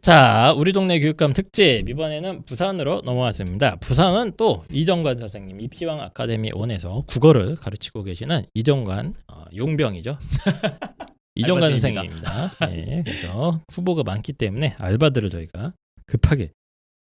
자, 우리 동네 교육감 특집 이번에는 부산으로 넘어왔습니다. 부산은 또 이정관 선생님 입시왕 아카데미 원에서 국어를 가르치고 계시는 이정관 용병이죠. 이정관 선생님입니다. 네, 그래서 후보가 많기 때문에 알바들을 저희가 급하게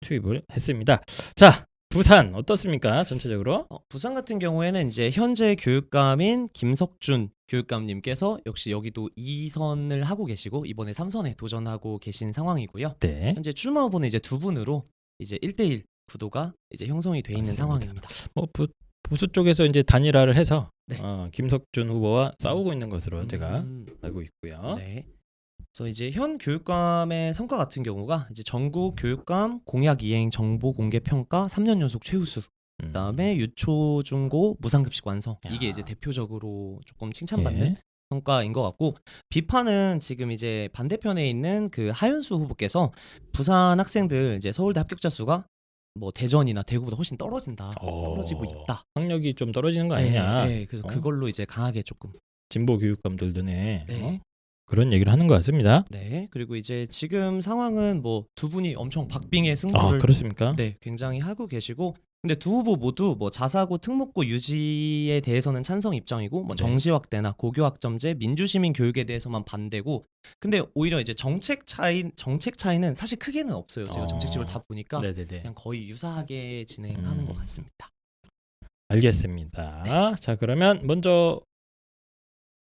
투입을 했습니다. 자, 부산 어떻습니까? 전체적으로? 부산 같은 경우에는 이제 현재 교육감인 김석준 교육감님께서 역시 여기도 2선을 하고 계시고 이번에 3선에 도전하고 계신 상황이고요. 네. 현재 출마 후보는 이제 두 분으로 이제 1대1 구도가 이제 형성이 돼 있는 맞습니다. 상황입니다. 보수 쪽에서 이제 단일화를 해서 네. 김석준 후보와 싸우고 있는 것으로 제가 음, 알고 있고요. 네. 그래서 이제 현 교육감의 성과 같은 경우가 이제 전국 교육감 공약 이행 정보 공개 평가 3년 연속 최우수. 그다음에 유초 중고 무상급식 완성. 이게 이제 대표적으로 조금 칭찬받는 예. 성과인 것 같고, 비판은 지금 이제 반대편에 있는 그 하윤수 후보께서 부산 학생들 이제 서울대 합격자 수가 뭐 대전이나 대구보다 훨씬 떨어진다. 떨어지고 있다. 학력이 좀 떨어지는 거 아니냐. 네, 그래서 그걸로 이제 강하게 조금. 진보 교육감들 눈에 네. 그런 얘기를 하는 것 같습니다. 네. 그리고 이제 지금 상황은 뭐 두 분이 엄청 박빙의 승부를 그렇습니까? 네, 굉장히 하고 계시고, 근데 두 후보 모두 뭐 자사고 특목고 유지에 대해서는 찬성 입장이고, 뭐 네. 정시 확대나 고교 학점제, 민주시민 교육에 대해서만 반대고, 근데 오히려 이제 정책 차이는 사실 크게는 없어요. 제가 정책집을 다 보니까 네네네. 그냥 거의 유사하게 진행하는 것 같습니다. 알겠습니다. 자, 그러면 먼저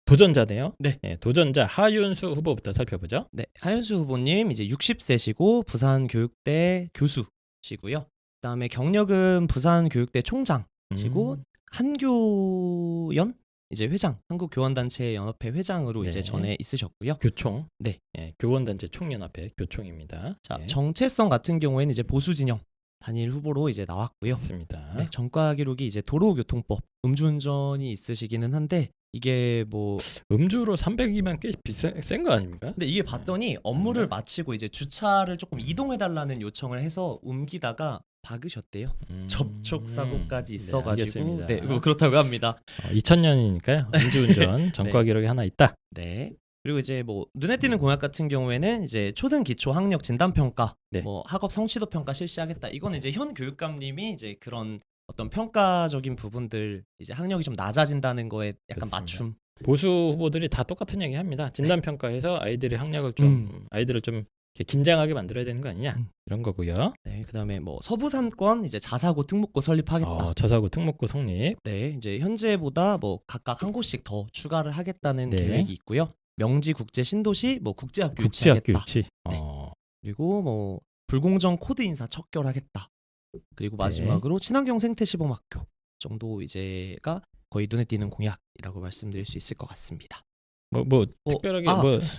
도전자네요. 네. 도전자 하윤수 후보부터 살펴보죠. 네, 하윤수 후보님 이제 60세시고 부산 교육대 교수시고요. 그다음에 경력은 부산 교육대 총장이시고 한교연 이제 회장, 한국교원단체 연합회 회장으로 이제 네. 전에 있으셨고요. 교총. 네. 교원단체 총연합회 교총입니다. 자, 네. 정체성 같은 경우에는 이제 보수 진영 단일 후보로 이제 나왔고요. 맞습니다. 네, 전과 기록이 이제 도로교통법, 음주운전이 있으시기는 한데 이게 뭐 음주로 300이면 꽤 센 거 아닙니까? 근데 이게 봤더니 업무를 마치고 이제 주차를 조금 이동해달라는 요청을 해서 옮기다가 박으셨대요. 접촉 사고까지 있어가지고 알겠습니다. 네, 뭐 그렇다고 합니다. 2000년이니까요. 음주운전 전과 기록이 하나 있다. 네. 그리고 이제 뭐 눈에 띄는 공약 같은 경우에는 이제 초등 기초 학력 진단 평가, 네. 뭐 학업 성취도 평가 실시하겠다. 이건 이제 현 교육감님이 이제 그런 어떤 평가적인 부분들 이제 학력이 좀 낮아진다는 거에 약간 그렇습니다. 맞춤. 보수 후보들이 다 똑같은 얘기 합니다. 진단 평가에서 아이들의 학력을 좀 아이들을 좀 이렇게 긴장하게 만들어야 되는 거 아니냐 이런 거고요. 네, 그다음에 뭐 서부산권 이제 자사고 특목고 설립하겠다. 자사고 특목고 성립. 네, 이제 현재보다 뭐 각각 한 곳씩 더 추가를 하겠다는 네. 계획이 있고요. 명지 국제 신도시 뭐 국제학교 국제학교 유치하겠다. 유치. 네. 그리고 뭐 불공정 코드 인사 척결하겠다. 그리고 마지막으로 친환경 생태 시범학교 정도 이제가 거의 눈에 띄는 공약이라고 말씀드릴 수 있을 것 같습니다. 특별하게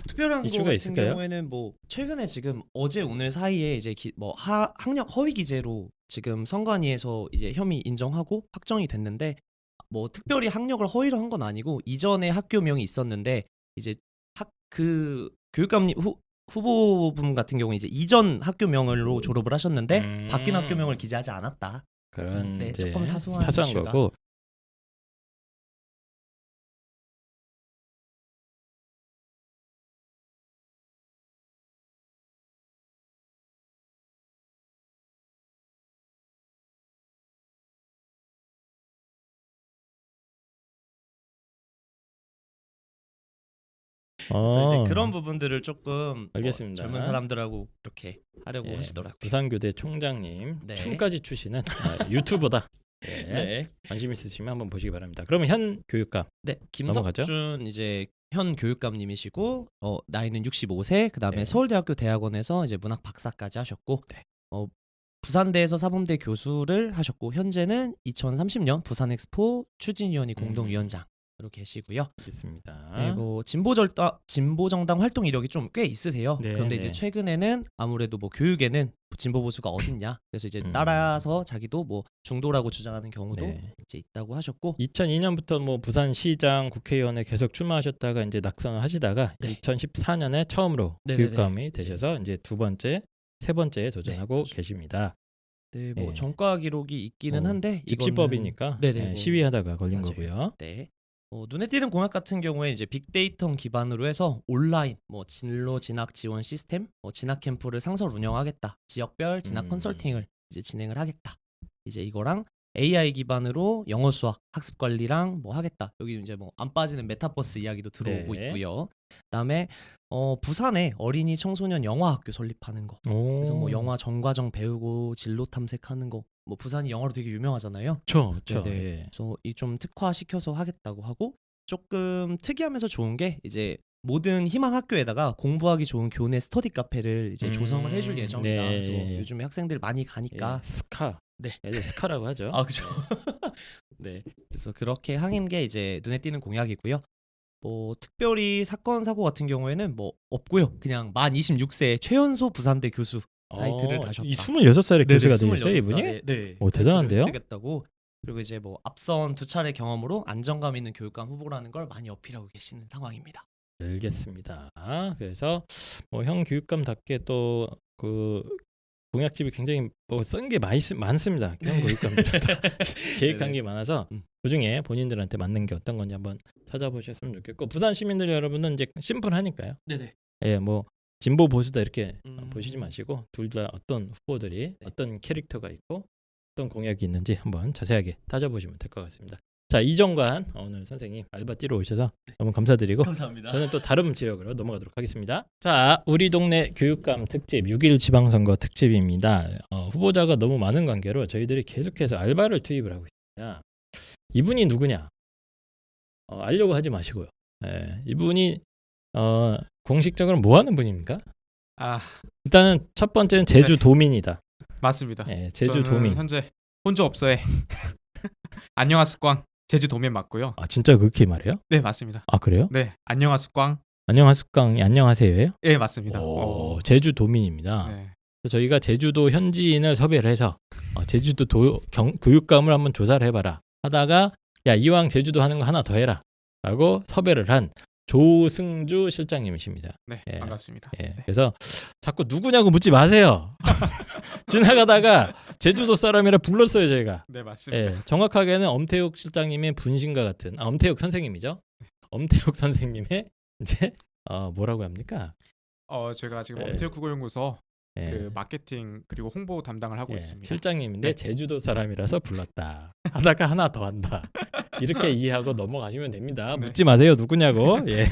특별한 이슈가 거 같은 있을까요? 경우에는 뭐 최근에 지금 어제 오늘 사이에 이제 학력 허위 기재로 지금 선관위에서 이제 혐의 인정하고 확정이 됐는데, 뭐 특별히 학력을 허위로 한 건 아니고 이전에 학교명이 있었는데 이제 그 교육감님 후보분 같은 경우 이제 이전 학교명으로 졸업을 하셨는데 바뀐 학교명을 기재하지 않았다. 그런 네, 이제 조금 사소한 이슈가. 거고. 그래서 이제 그런 부분들을 조금 알겠습니다. 젊은 사람들하고 이렇게 하려고 예, 하시더라고요. 부산교대 총장님 네. 춤까지 추시는 유튜버다. 예, 네. 관심 있으시면 한번 보시기 바랍니다. 그러면 현 교육감. 네, 넘어가죠? 김석준 이제 현 교육감님이시고 나이는 65세. 그다음에 네. 서울대학교 대학원에서 이제 문학 박사까지 하셨고, 네. 부산대에서 사범대 교수를 하셨고 현재는 2030년 부산 엑스포 추진위원회 공동위원장으로 계시고요. 알겠습니다. 네, 뭐 진보정당 활동 이력이 좀 꽤 있으세요. 네, 그런데 이제 네. 최근에는 아무래도 뭐 교육에는 진보 보수가 어딨냐, 그래서 이제 따라서 자기도 뭐 중도라고 주장하는 경우도 네. 이제 있다고 하셨고, 2002년부터 뭐 부산시장 국회의원에 계속 출마하셨다가 이제 낙선을 하시다가 네. 2014년에 처음으로 네네네. 교육감이 되셔서 이제 두 번째, 세 번째에 도전하고 그렇죠. 계십니다. 네, 뭐 네. 전과 기록이 있기는 한데 직시법이니까 네네, 뭐 시위하다가 걸린 맞아요. 거고요. 네. 눈에 띄는 공약 같은 경우에 이제 빅데이터 기반으로 해서 온라인 뭐 진로 진학 지원 시스템, 뭐 진학 캠프를 상설 운영하겠다. 지역별 진학 컨설팅을 이제 진행을 하겠다. 이제 이거랑 AI 기반으로 영어 수학 학습 관리랑 뭐 하겠다. 여기 이제 뭐 안 빠지는 메타버스 이야기도 들어오고 네. 있고요. 그다음에 부산에 어린이 청소년 영화 학교 설립하는 거. 그래서 뭐 영화 전과정 배우고 진로 탐색하는 거. 뭐 부산이 영화로 되게 유명하잖아요. 그렇죠. 네네. 예. 그래서 이 좀 특화시켜서 하겠다고 하고 조금 특이하면서 좋은 게 이제 모든 희망 학교에다가 공부하기 좋은 교내 스터디 카페를 이제 조성을 해줄 예정이다. 네. 그래서 요즘에 학생들 많이 가니까 예, 스카. 네. 예를 스카라고 하죠. 아 그죠. 네. 그래서 그렇게 하는 게 이제 눈에 띄는 공약이고요. 뭐 특별히 사건 사고 같은 경우에는 뭐 없고요. 그냥 만 26세 최연소 부산대 교수 타이틀을 다셨다. 이 26살의 교수가 되셨어요, 26살에, 이분이? 네. 오, 대단한데요? 되겠다고. 그리고 이제 뭐 앞선 2차례 경험으로 안정감 있는 교육감 후보라는 걸 많이 어필하고 계시는 상황입니다. 알겠습니다. 그래서 뭐 형 교육감답게 또 그 공약집이 굉장히 뭐 쓴 게 많습니다. 형 네. 교육감들 계획한 네네. 게 많아서 음. 그중에 본인들한테 맞는 게 어떤 건지 한번 찾아보셨으면 좋겠고 부산 시민들 여러분은 이제 심플하니까요. 네네. 예, 뭐 진보 보수다 이렇게 음. 보시지 마시고 둘 다 어떤 후보들이 어떤 캐릭터가 있고 어떤 공약이 있는지 한번 자세하게 따져보시면 될 것 같습니다. 자, 이정관 오늘 선생님 알바 뛰러 오셔서 너무 감사드리고 감사합니다. 저는 또 다른 지역으로 넘어가도록 하겠습니다. 자, 우리 동네 교육감 특집 6.1 지방선거 특집입니다. 후보자가 너무 많은 관계로 저희들이 계속해서 알바를 투입을 하고 있습니다. 이분이 누구냐? 알려고 하지 마시고요. 이분이 공식적으로 뭐 하는 분입니까? 아, 일단은 첫 번째는 제주 네. 도민이다. 맞습니다. 제주 저는 도민. 현재 혼자 없어에 안녕하습광 제주 도민 맞고요. 아, 진짜 그렇게 말해요? 네, 맞습니다. 아, 그래요? 네, 안녕하습광. 안녕하십광이 안녕하세요예요? 네, 맞습니다. 제주 도민입니다. 네. 그래서 저희가 제주도 현지인을 섭외를 해서 제주도 교육감을 한번 조사를 해봐라 하다가 야, 이왕 제주도 하는 거 하나 더 해라 라고 섭외를 한 조승주 실장님이십니다. 네, 예. 반갑습니다. 예, 그래서 자꾸 누구냐고 묻지 마세요. 지나가다가 제주도 사람이라 불렀어요, 저희가. 네, 맞습니다. 예, 정확하게는 엄태욱 실장님의 분신과 같은 엄태욱 선생님이죠. 엄태욱 선생님의 이제 뭐라고 합니까? 제가 지금 예. 엄태욱 국어연구소 예, 그 마케팅 그리고 홍보 담당을 하고 예, 있습니다. 실장님인데 네. 제주도 사람이라서 불렀다. 하다가 하나 더 한다. 이렇게 이해하고 넘어가시면 됩니다. 네. 묻지 마세요, 누구냐고. 예.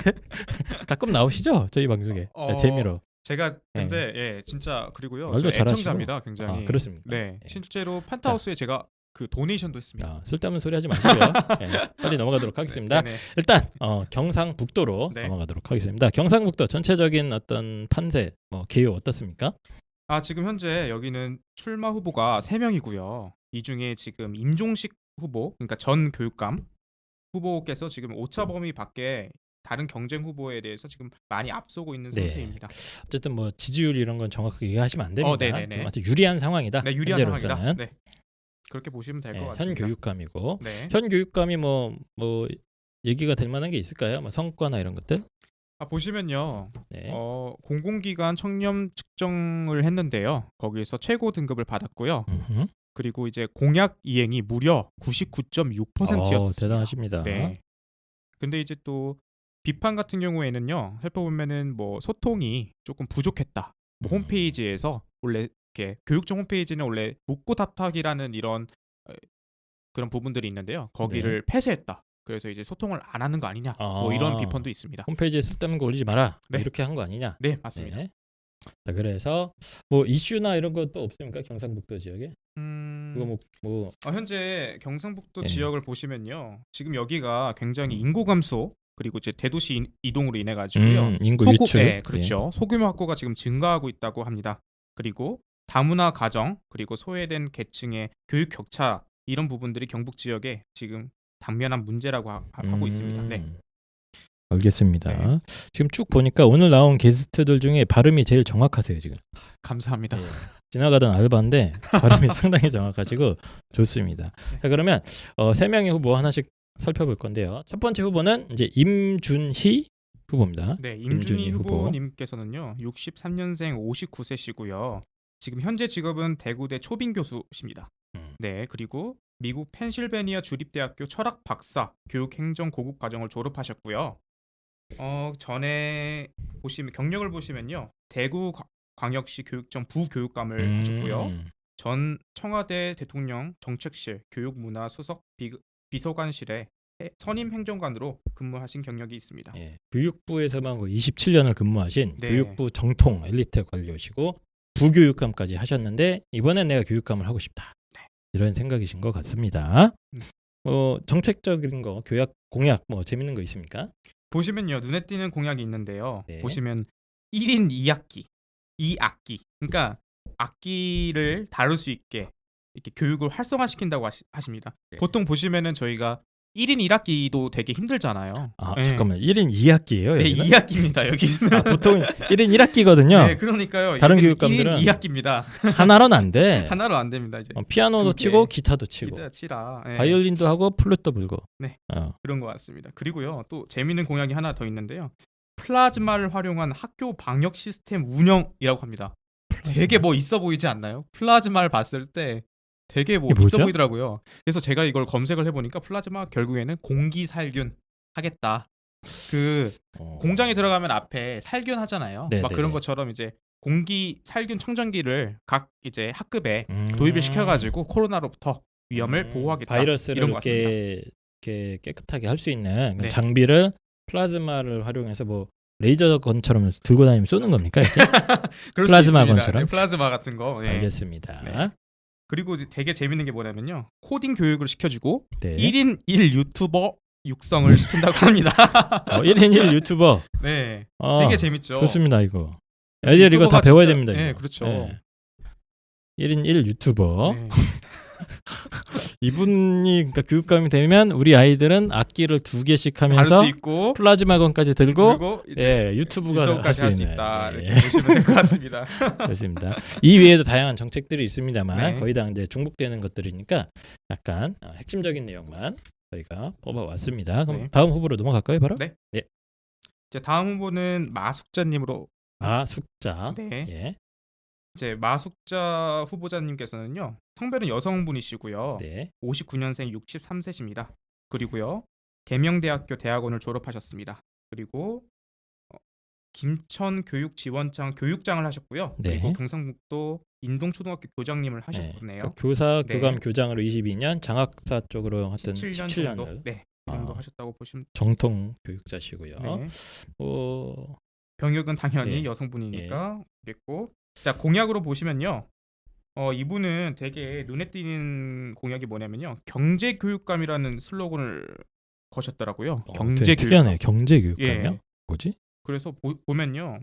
가끔 나오시죠, 저희 방송에. 재미로. 제가 근데 예, 진짜 그리고요. 말도 저 잘하시고. 애청자입니다, 굉장히. 아, 그렇습니까? 네, 예. 실제로 판타우스에 제가 그 도네이션도 했습니다. 쓸데없는 소리 하지 마시고요. 빨리 넘어가도록 하겠습니다. 네, 네. 일단 경상북도로 네. 넘어가도록 하겠습니다. 경상북도 전체적인 어떤 판세, 기후 어떻습니까? 지금 현재 여기는 출마 후보가 3명이고요. 이 중에 지금 임종식 후보, 그러니까 전 교육감 후보께서 지금 오차 범위 밖에 다른 경쟁 후보에 대해서 지금 많이 앞서고 있는 네. 상태입니다. 어쨌든 지지율 이런 건 정확하게 얘기하시면 안 됩니다. 네네네. 좀 아주 유리한 상황이다. 네, 유리한 현재로서는. 상황이다. 네. 그렇게 보시면 될 것 현 같습니다. 교육감이고 네. 현 교육감이 뭐 얘기가 될 만한 게 있을까요? 성과나 이런 것들? 보시면요. 네. 공공기관 청렴 측정을 했는데요. 거기에서 최고 등급을 받았고요. 음흠. 그리고 이제 공약 이행이 무려 99.6%였습니다. 대단하십니다. 네. 근데 이제 또 비판 같은 경우에는요. 살펴보면은 소통이 조금 부족했다. 홈페이지에서 원래 이렇게 교육청 홈페이지는 원래 묻고 답하기라는 이런 그런 부분들이 있는데요. 거기를 폐쇄했다. 그래서 이제 소통을 안 하는 거 아니냐. 이런 비판도 있습니다. 홈페이지에 쓸데없는 거 올리지 마라. 네. 이렇게 한 거 아니냐? 네, 맞습니다. 네. 자, 그래서 이슈나 이런 것도 없습니까? 경상북도 지역에? 그거 현재 경상북도 네. 지역을 보시면요. 지금 여기가 굉장히 인구 감소 그리고 이제 대도시 이동으로 인해 가지고요. 인구 유출. 네, 그렇죠. 소규모 학교가 지금 증가하고 있다고 합니다. 그리고 다문화 가정 그리고 소외된 계층의 교육 격차 이런 부분들이 경북 지역에 지금 당면한 문제라고 하고 있습니다. 네. 알겠습니다. 네. 지금 쭉 보니까 오늘 나온 게스트들 중에 발음이 제일 정확하세요, 지금. 감사합니다. 네. 지나가던 알바인데 발음이 상당히 정확하시고 좋습니다. 자, 그러면 3명의 후보 하나씩 살펴볼 건데요. 첫 번째 후보는 이제 임준희 후보입니다. 네, 임준희 임준희 후보. 후보님께서는요. 63년생 59세시고요. 지금 현재 직업은 대구대 초빙 교수십니다. 네, 그리고 미국 펜실베니아 주립대학교 철학 박사 교육행정 고급 과정을 졸업하셨고요. 전에 보시면 경력을 보시면요. 대구 광역시 교육청 부교육감을 하셨고요. 전 청와대 대통령 정책실 교육문화수석 비서관실의 선임 행정관으로 근무하신 경력이 있습니다. 예, 교육부에서만 27년을 근무하신 네. 교육부 정통 엘리트 관료시고 부교육감까지 하셨는데 이번엔 내가 교육감을 하고 싶다. 이런 생각이신 것 같습니다. 정책적인 거, 교육 공약 뭐 재밌는 거 있습니까? 보시면요. 눈에 띄는 공약이 있는데요. 네. 보시면 1인 2학기. 그러니까 악기를 다룰 수 있게 이렇게 교육을 활성화시킨다고 하십니다. 네. 보통 보시면은 저희가 1인 1학기도 되게 힘들잖아요. 아, 네. 잠깐만. 1인 2학기예요, 네, 여기는? 2학기입니다. 여기는. 보통 1인 1학기거든요. 네, 그러니까요. 다른 여기는 교육감들은 1인 2학기입니다. 하나로는 안 돼. 하나로 안 됩니다, 이제. 피아노도 두 개, 치고 기타도 치고 기타 치라. 네, 바이올린도 하고 플룻도 불고. 네. 어. 그런 것 같습니다. 그리고요. 또 재미있는 공약이 하나 더 있는데요. 플라즈마를 활용한 학교 방역 시스템 운영이라고 합니다. 되게 뭐 있어 보이지 않나요? 플라즈마를 봤을 때 되게 뭐 이게 있어 뭐죠? 보이더라고요. 그래서 제가 이걸 검색을 해보니까 플라즈마 결국에는 공기 살균 하겠다. 그 공장에 들어가면 앞에 살균 하잖아요. 네, 막 네, 그런 네. 것처럼 이제 공기 살균 청정기를 각 이제 학급에 음. 도입을 시켜가지고 코로나로부터 위험을 보호하겠다. 바이러스를 이런 것 같습니다. 이렇게 깨끗하게 할 수 있는 그 네. 장비를 플라즈마를 활용해서 뭐 레이저건처럼 들고 다니면 쏘는 겁니까? 이렇게? 그럴 수 플라즈마 있습니다. 건처럼? 네, 플라즈마 같은 거. 네. 알겠습니다. 네. 그리고 이제 되게 재밌는 게 뭐냐면요. 코딩 교육을 시켜주고 네. 1인 1 유튜버 육성을 시킨다고 합니다. 1인 1 유튜버. 네, 어, 되게 재밌죠. 좋습니다 이거. 애들 이거 다 유튜버가 배워야 진짜- 됩니다. 네, 이거. 그렇죠. 1인 1 유튜버. 네. 이분이 그러니까 교육감이 되면 우리 아이들은 악기를 2개씩 다룰 하면서 수 있고 플라즈마건까지 들고 그리고 이제 예, 유튜브가 유튜브까지 할 할 수 수 있는. 있다. 예. 이렇게 보시면 될 것 같습니다. 좋습니다. 이 외에도 다양한 정책들이 있습니다만 네. 거의 다 이제 중복되는 것들이니까 약간 핵심적인 내용만 저희가 뽑아왔습니다. 그럼 네. 다음 후보로 넘어갈까요, 바로? 네. 이제 다음 후보는 마숙자님으로. 숙자. 네. 예. 이제 마숙자 후보자님께서는요. 성별은 여성분이시고요. 네. 59년생 63세십니다. 그리고요. 계명대학교 대학원을 졸업하셨습니다. 그리고 김천교육지원청 교육장을 하셨고요. 네. 그리고 경상북도 인동초등학교 교장님을 하셨었네요. 그러니까 교사, 네. 교감, 교장으로 22년, 장학사 쪽으로 하여튼 17년 17년을 정도. 네. 이 정도 아. 하셨다고 보시면 정통 교육자시고요. 네. 네. 병역은 당연히 여성분이니까 겠고. 자, 공약으로 보시면요. 이분은 되게 눈에 띄는 공약이 뭐냐면요. 경제교육감이라는 슬로건을 거셨더라고요. 되게 경제교육. 특이하네. 경제교육감이요? 예. 뭐지? 그래서 보면요.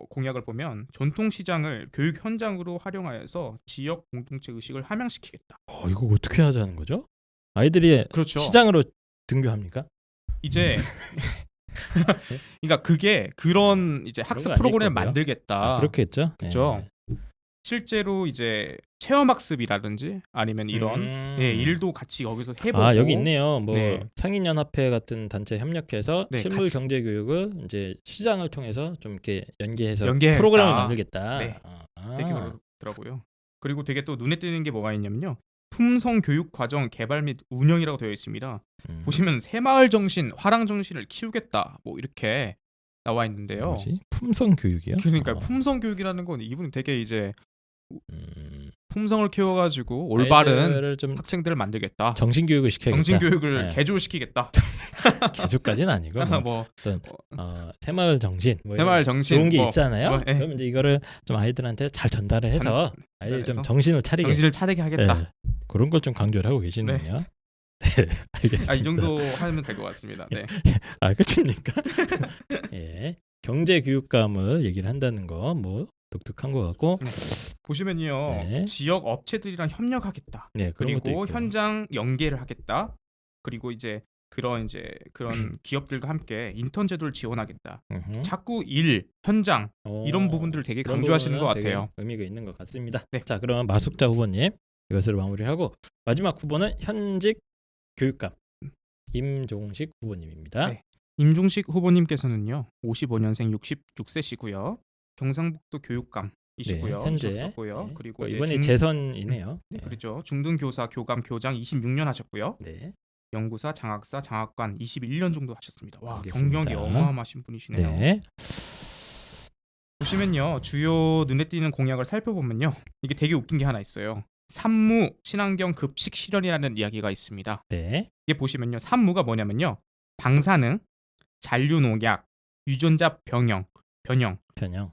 공약을 보면 전통시장을 교육 현장으로 활용하여서 지역 공동체 의식을 함양시키겠다. 이거 어떻게 하자는 거죠? 아이들이 그렇죠. 시장으로 등교합니까? 이제 그러니까 그게 그런 이제 그런 학습 거 아닐 프로그램을 거고요. 만들겠다. 그렇겠죠. 그렇죠. 실제로 이제 체험학습이라든지 아니면 이런 일도 같이 여기서 해보고. 여기 있네요. 뭐 네. 상인연합회 같은 단체 협력해서 네, 실물 같이. 경제 교육을 이제 시장을 통해서 좀 이렇게 연계해서 연계했다. 프로그램을 만들겠다. 네. 되게 그렇더라고요. 그리고 되게 또 눈에 띄는 게 뭐가 있냐면요. 품성 교육 과정 개발 및 운영이라고 되어 있습니다. 보시면 새마을 정신, 화랑 정신을 키우겠다. 뭐 이렇게 나와 있는데요. 뭐지? 품성 교육이요? 그러니까 품성 교육이라는 건 이분이 되게 이제 음, 품성을 키워가지고 올바른 아이들을 좀 학생들을 만들겠다. 정신 교육을 시켜야겠다. 정신 교육을 네. 개조시키겠다. 개조까지는 아니고 뭐 뭐 새마을 정신, 뭐 새마을 이런 정신 좋은 게 뭐, 있잖아요. 예. 그럼 이제 이거를 좀 아이들한테 잘 전달을 해서 아이들 좀 전달해서 정신을 차리게 정신을 차리게 하겠다. 네, 그런 걸 좀 강조를 하고 계시는군요. 네, 알겠습니다. 이 정도 하면 될 것 같습니다. 네. 끝입니까? 예, 경제 교육감을 얘기를 한다는 거 뭐 독특한 것 같고, 보시면요, 네. 지역 업체들이랑 협력하겠다. 네, 그런 것도 그리고 있고요. 현장 연계를 하겠다. 그리고 이제 그런 기업들과 함께 인턴 제도를 지원하겠다. 음흠. 자꾸 현장 이런 부분들을 되게 그런 강조하시는 것 부분은 되게 같아요. 의미가 있는 것 같습니다. 네. 자, 그럼 마숙자 후보님 이것을 마무리하고 마지막 후보는 현직 교육감 임종식 후보님입니다. 네. 임종식 후보님께서는요, 55년생 66세시고요. 경상북도 교육감 이시고요. 현재 이셨었고요. 네. 그리고 이제 이번에 재선이네요. 네, 그렇죠. 중등교사, 교감, 교장 26년 하셨고요. 네. 연구사, 장학사, 장학관 21년 정도 하셨습니다. 와, 알겠습니다. 경력이 어마어마하신 분이시네요. 네. 보시면요, 주요 눈에 띄는 공약을 살펴보면요, 이게 되게 웃긴 게 하나 있어요. 산무 친환경 급식 실현이라는 이야기가 있습니다. 네. 이게 보시면요, 산무가 뭐냐면요, 방사능, 잔류농약, 유전자 변형, 편형.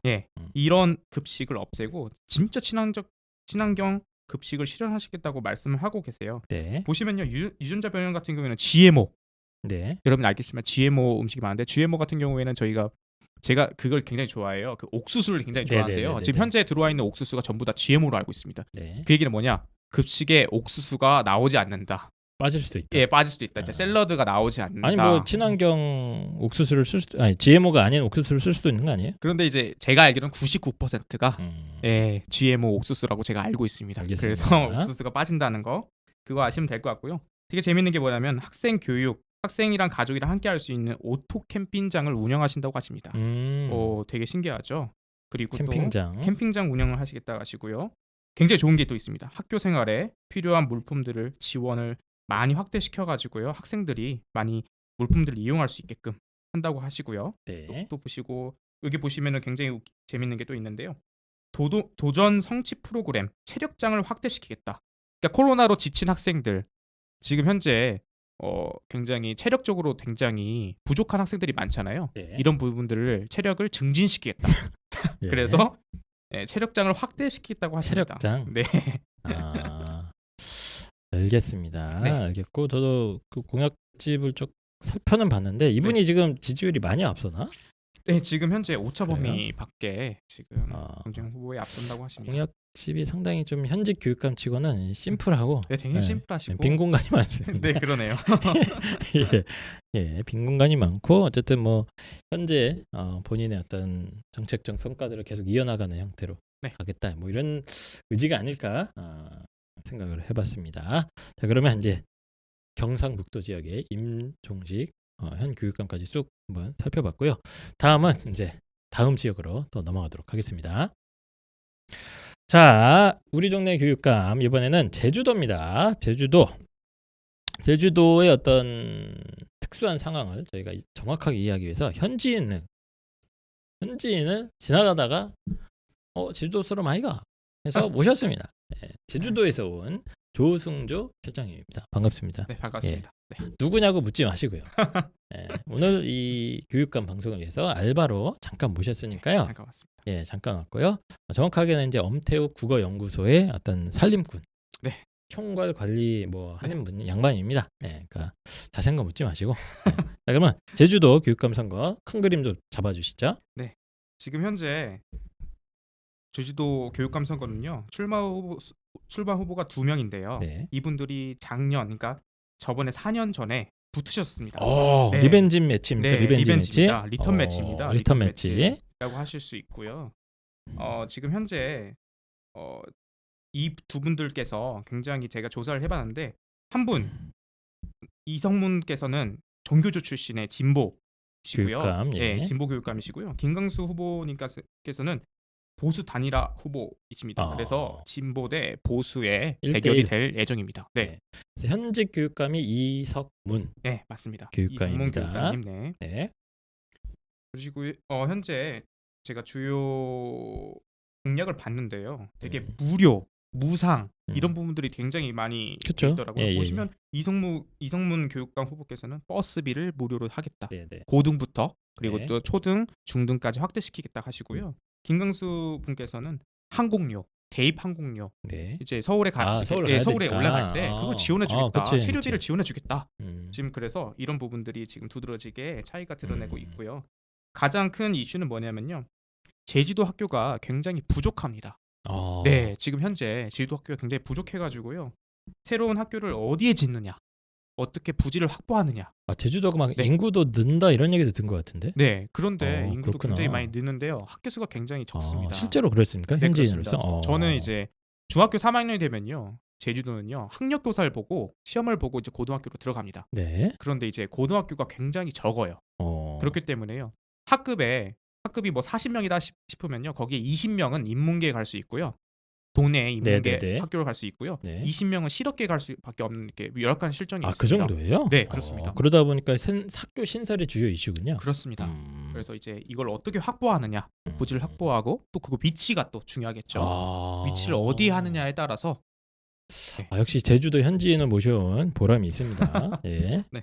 예, 이런 급식을 없애고 진짜 친환경 급식을 실현하시겠다고 말씀을 하고 계세요. 네. 보시면요, 유전자 변형 같은 경우에는 GMO, 네. 여러분 알겠지만 GMO 음식이 많은데 GMO 같은 경우에는 제가 그걸 굉장히 좋아해요. 그 옥수수를 굉장히 좋아하는데요. 네네네네네. 지금 현재 들어와 있는 옥수수가 전부 다 GMO로 알고 있습니다. 네. 그 얘기는 뭐냐? 급식에 옥수수가 나오지 않는다. 빠질 수도 있다. 예, 빠질 수도 있다. 이제 아. 샐러드가 나오지 않는다. 아니 뭐 친환경 옥수수를 쓸 수도 아니 GMO가 아닌 옥수수를 쓸 수도 있는 거 아니에요? 그런데 이제 제가 알기로는 99%가 예, GMO 옥수수라고 제가 알고 있습니다. 알겠습니다. 그래서 옥수수가 빠진다는 거 그거 아시면 될 것 같고요. 되게 재밌는 게 뭐냐면 학생 교육, 학생이랑 가족이랑 함께 할 수 있는 오토 캠핑장을 운영하신다고 하십니다. 되게 신기하죠. 그리고 캠핑장. 또 캠핑장 운영을 하시겠다 하시고요. 굉장히 좋은 게 또 있습니다. 학교 생활에 필요한 물품들을 지원을 많이 확대시켜 가지고요. 학생들이 많이 물품들을 이용할 수 있게끔 한다고 하시고요. 네. 또 보시고 여기 보시면은 굉장히 재밌는 게 또 있는데요. 도전 성취 프로그램 체력장을 확대시키겠다. 그러니까 코로나로 지친 학생들 지금 현재 굉장히 체력적으로 굉장히 부족한 학생들이 많잖아요. 네. 이런 부분들을 체력을 증진시키겠다. 예. 그래서 체력장을 확대시키겠다고 하십니다. 체력장. 네. 아. 알겠습니다. 네. 알겠고 저도 그 공약집을 쭉 살펴는 봤는데 이분이 지금 지지율이 많이 앞서나? 네, 지금 현재 오차 범위 그래요? 밖에 지금 아. 경쟁 후보에 앞선다고 하십니다. 공약집이 상당히 좀 현직 교육감치고는 심플하고 네, 굉장히 심플하시고 빈 공간이 많습니다. 네, 그러네요. 예, 예, 빈 공간이 많고 어쨌든 뭐 현재 본인의 어떤 정책적 성과들을 계속 이어나가는 형태로 네. 가겠다. 뭐 이런 의지가 아닐까 생각을 해봤습니다. 자, 그러면 이제 경상북도 지역의 임종식 현 교육감까지 쭉 한번 살펴봤고요. 다음은 이제 다음 지역으로 또 넘어가도록 하겠습니다. 자, 우리 동네 교육감 이번에는 제주도입니다. 제주도의 어떤 특수한 상황을 저희가 정확하게 이해하기 위해서 현지인을 지나가다가 제주도 사람 아이가 해서 모셨습니다. 네, 제주도에서 온 조승조 실장님입니다. 반갑습니다. 네, 반갑습니다. 네. 누구냐고 묻지 마시고요. 네, 오늘 이 교육감 방송을 위해서 알바로 잠깐 모셨으니까요. 잠깐 왔습니다. 예, 잠깐 왔고요. 정확하게는 이제 엄태욱 국어연구소의 어떤 살림꾼, 네. 총괄 관리 뭐 하는 분 양반입니다. 네, 그러니까 자세한 거 묻지 마시고. 네. 자, 그러면 제주도 교육감 선거 큰 그림 좀 잡아주시죠. 지금 현재 제주도 교육감 선거는요. 출마 후보가 2명인데요. 네. 이분들이 작년, 그러니까 저번에 4년 전에 붙으셨습니다. 네. 리벤지 매치입니까? 네, 리벤지 리벤지입니다. 매치. 리턴 매치입니다. 리턴 매치. 라고 하실 수 있고요. 지금 현재 이 두 분들께서 굉장히 제가 조사를 해봤는데 한 분 이성문께서는 정교조 출신의 진보시고요. 교육감, 예. 진보 교육감이시고요. 김강수 후보님께서는 보수 단일화 후보이십니다. 그래서 진보 대 보수의 1대1. 대결이 될 예정입니다. 네, 현직 교육감이 이석문. 네 맞습니다. 교육감입니다. 이성문 교육감님, 네. 네. 그리고 현재 제가 주요 공약을 봤는데요. 되게 무료, 무상 이런 부분들이 굉장히 많이 그쵸? 있더라고요. 예, 보시면 이성문 교육감 후보께서는 버스비를 무료로 하겠다. 네, 네. 고등부터 그리고 네. 또 초등, 중등까지 확대시키겠다 하시고요. 김강수 분께서는 항공료, 대입 항공료 네. 이제 서울에 서울 예, 가야 서울에 되니까. 올라갈 때 그걸 지원해 주겠다. 그치, 체류비를 그치. 지원해 주겠다. 음. 지금 그래서 이런 부분들이 지금 두드러지게 차이가 드러내고 음. 있고요. 가장 큰 이슈는 뭐냐면요. 제주도 학교가 굉장히 부족합니다. 네, 지금 현재 제주도 학교가 굉장히 부족해가지고요. 새로운 학교를 어디에 짓느냐, 어떻게 부지를 확보하느냐. 제주도가 막 네. 인구도 는다 이런 얘기도 든 것 같은데. 네, 그런데 인구도 그렇구나. 굉장히 많이 느는데요. 학교 수가 굉장히 적습니다. 실제로 그렇습니까? 네, 현지인으로서? 그렇습니다. 저는 이제 중학교 3학년이 되면요. 제주도는요. 학력 교사를 보고 시험을 보고 이제 고등학교로 들어갑니다. 네. 그런데 이제 고등학교가 굉장히 적어요. 어. 그렇기 때문에요. 학급에 학급이 뭐 40명이다 싶으면요. 거기에 20명은 인문계에 갈 수 있고요. 도내 인문계 네네네. 학교를 갈 수 있고요. 네. 20명은 실업계 갈 수밖에 없는 이렇게 열악한 실정이 아, 그 있습니다. 정도예요? 네, 그렇습니다. 그러다 보니까 학교 신설이 주요 이슈군요. 그렇습니다. 음. 그래서 이제 이걸 어떻게 확보하느냐, 부지를 확보하고 또 그 위치가 또 중요하겠죠. 아. 위치를 어디 하느냐에 따라서 아, 역시 제주도 현지인을 모셔온 보람이 있습니다. 예. 네.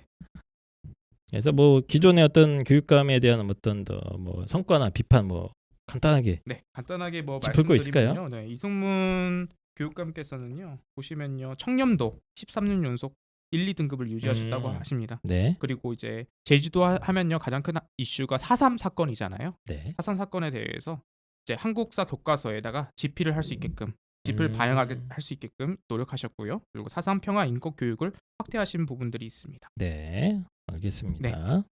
그래서 뭐 기존의 어떤 교육감에 대한 어떤 뭐 성과나 비판 뭐 간단하게 네, 간단하게 뭐 짚을 거 있을까요? 말씀드리면요. 네, 이승문 교육감께서는요. 보시면요. 청렴도 13년 연속 1, 2등급을 유지하셨다고 하십니다. 네. 그리고 이제 제주도 하면요. 가장 큰 이슈가 4.3 사건이잖아요. 네. 4.3 사건에 대해서 이제 한국사 교과서에다가 집필을 할 수 있게끔 집필 반영하게 할 수 있게끔 노력하셨고요. 그리고 4.3 평화 인권 교육을 확대하신 부분들이 있습니다. 네. 알겠습니다.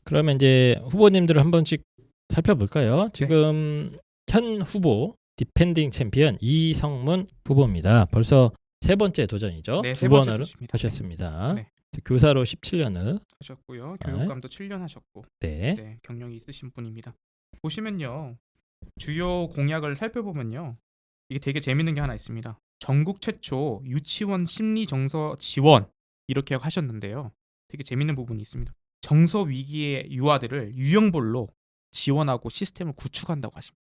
그러면 이제 후보님들을 한 번씩 살펴볼까요? 지금 현 후보 디펜딩 챔피언 이성문 후보입니다. 벌써 세 번째 도전이죠. 네, 두 세 번째 번을 도전입니다. 하셨습니다. 네. 교사로 17년을 하셨고요. 교육감도 7년 하셨고 네. 네, 경력이 있으신 분입니다. 보시면요. 주요 공약을 살펴보면요. 이게 되게 재밌는 게 하나 있습니다. 전국 최초 유치원 심리 정서 지원 이렇게 하셨는데요. 되게 재밌는 부분이 있습니다. 정서 위기의 유아들을 유형별로 지원하고 시스템을 구축한다고 하십니다.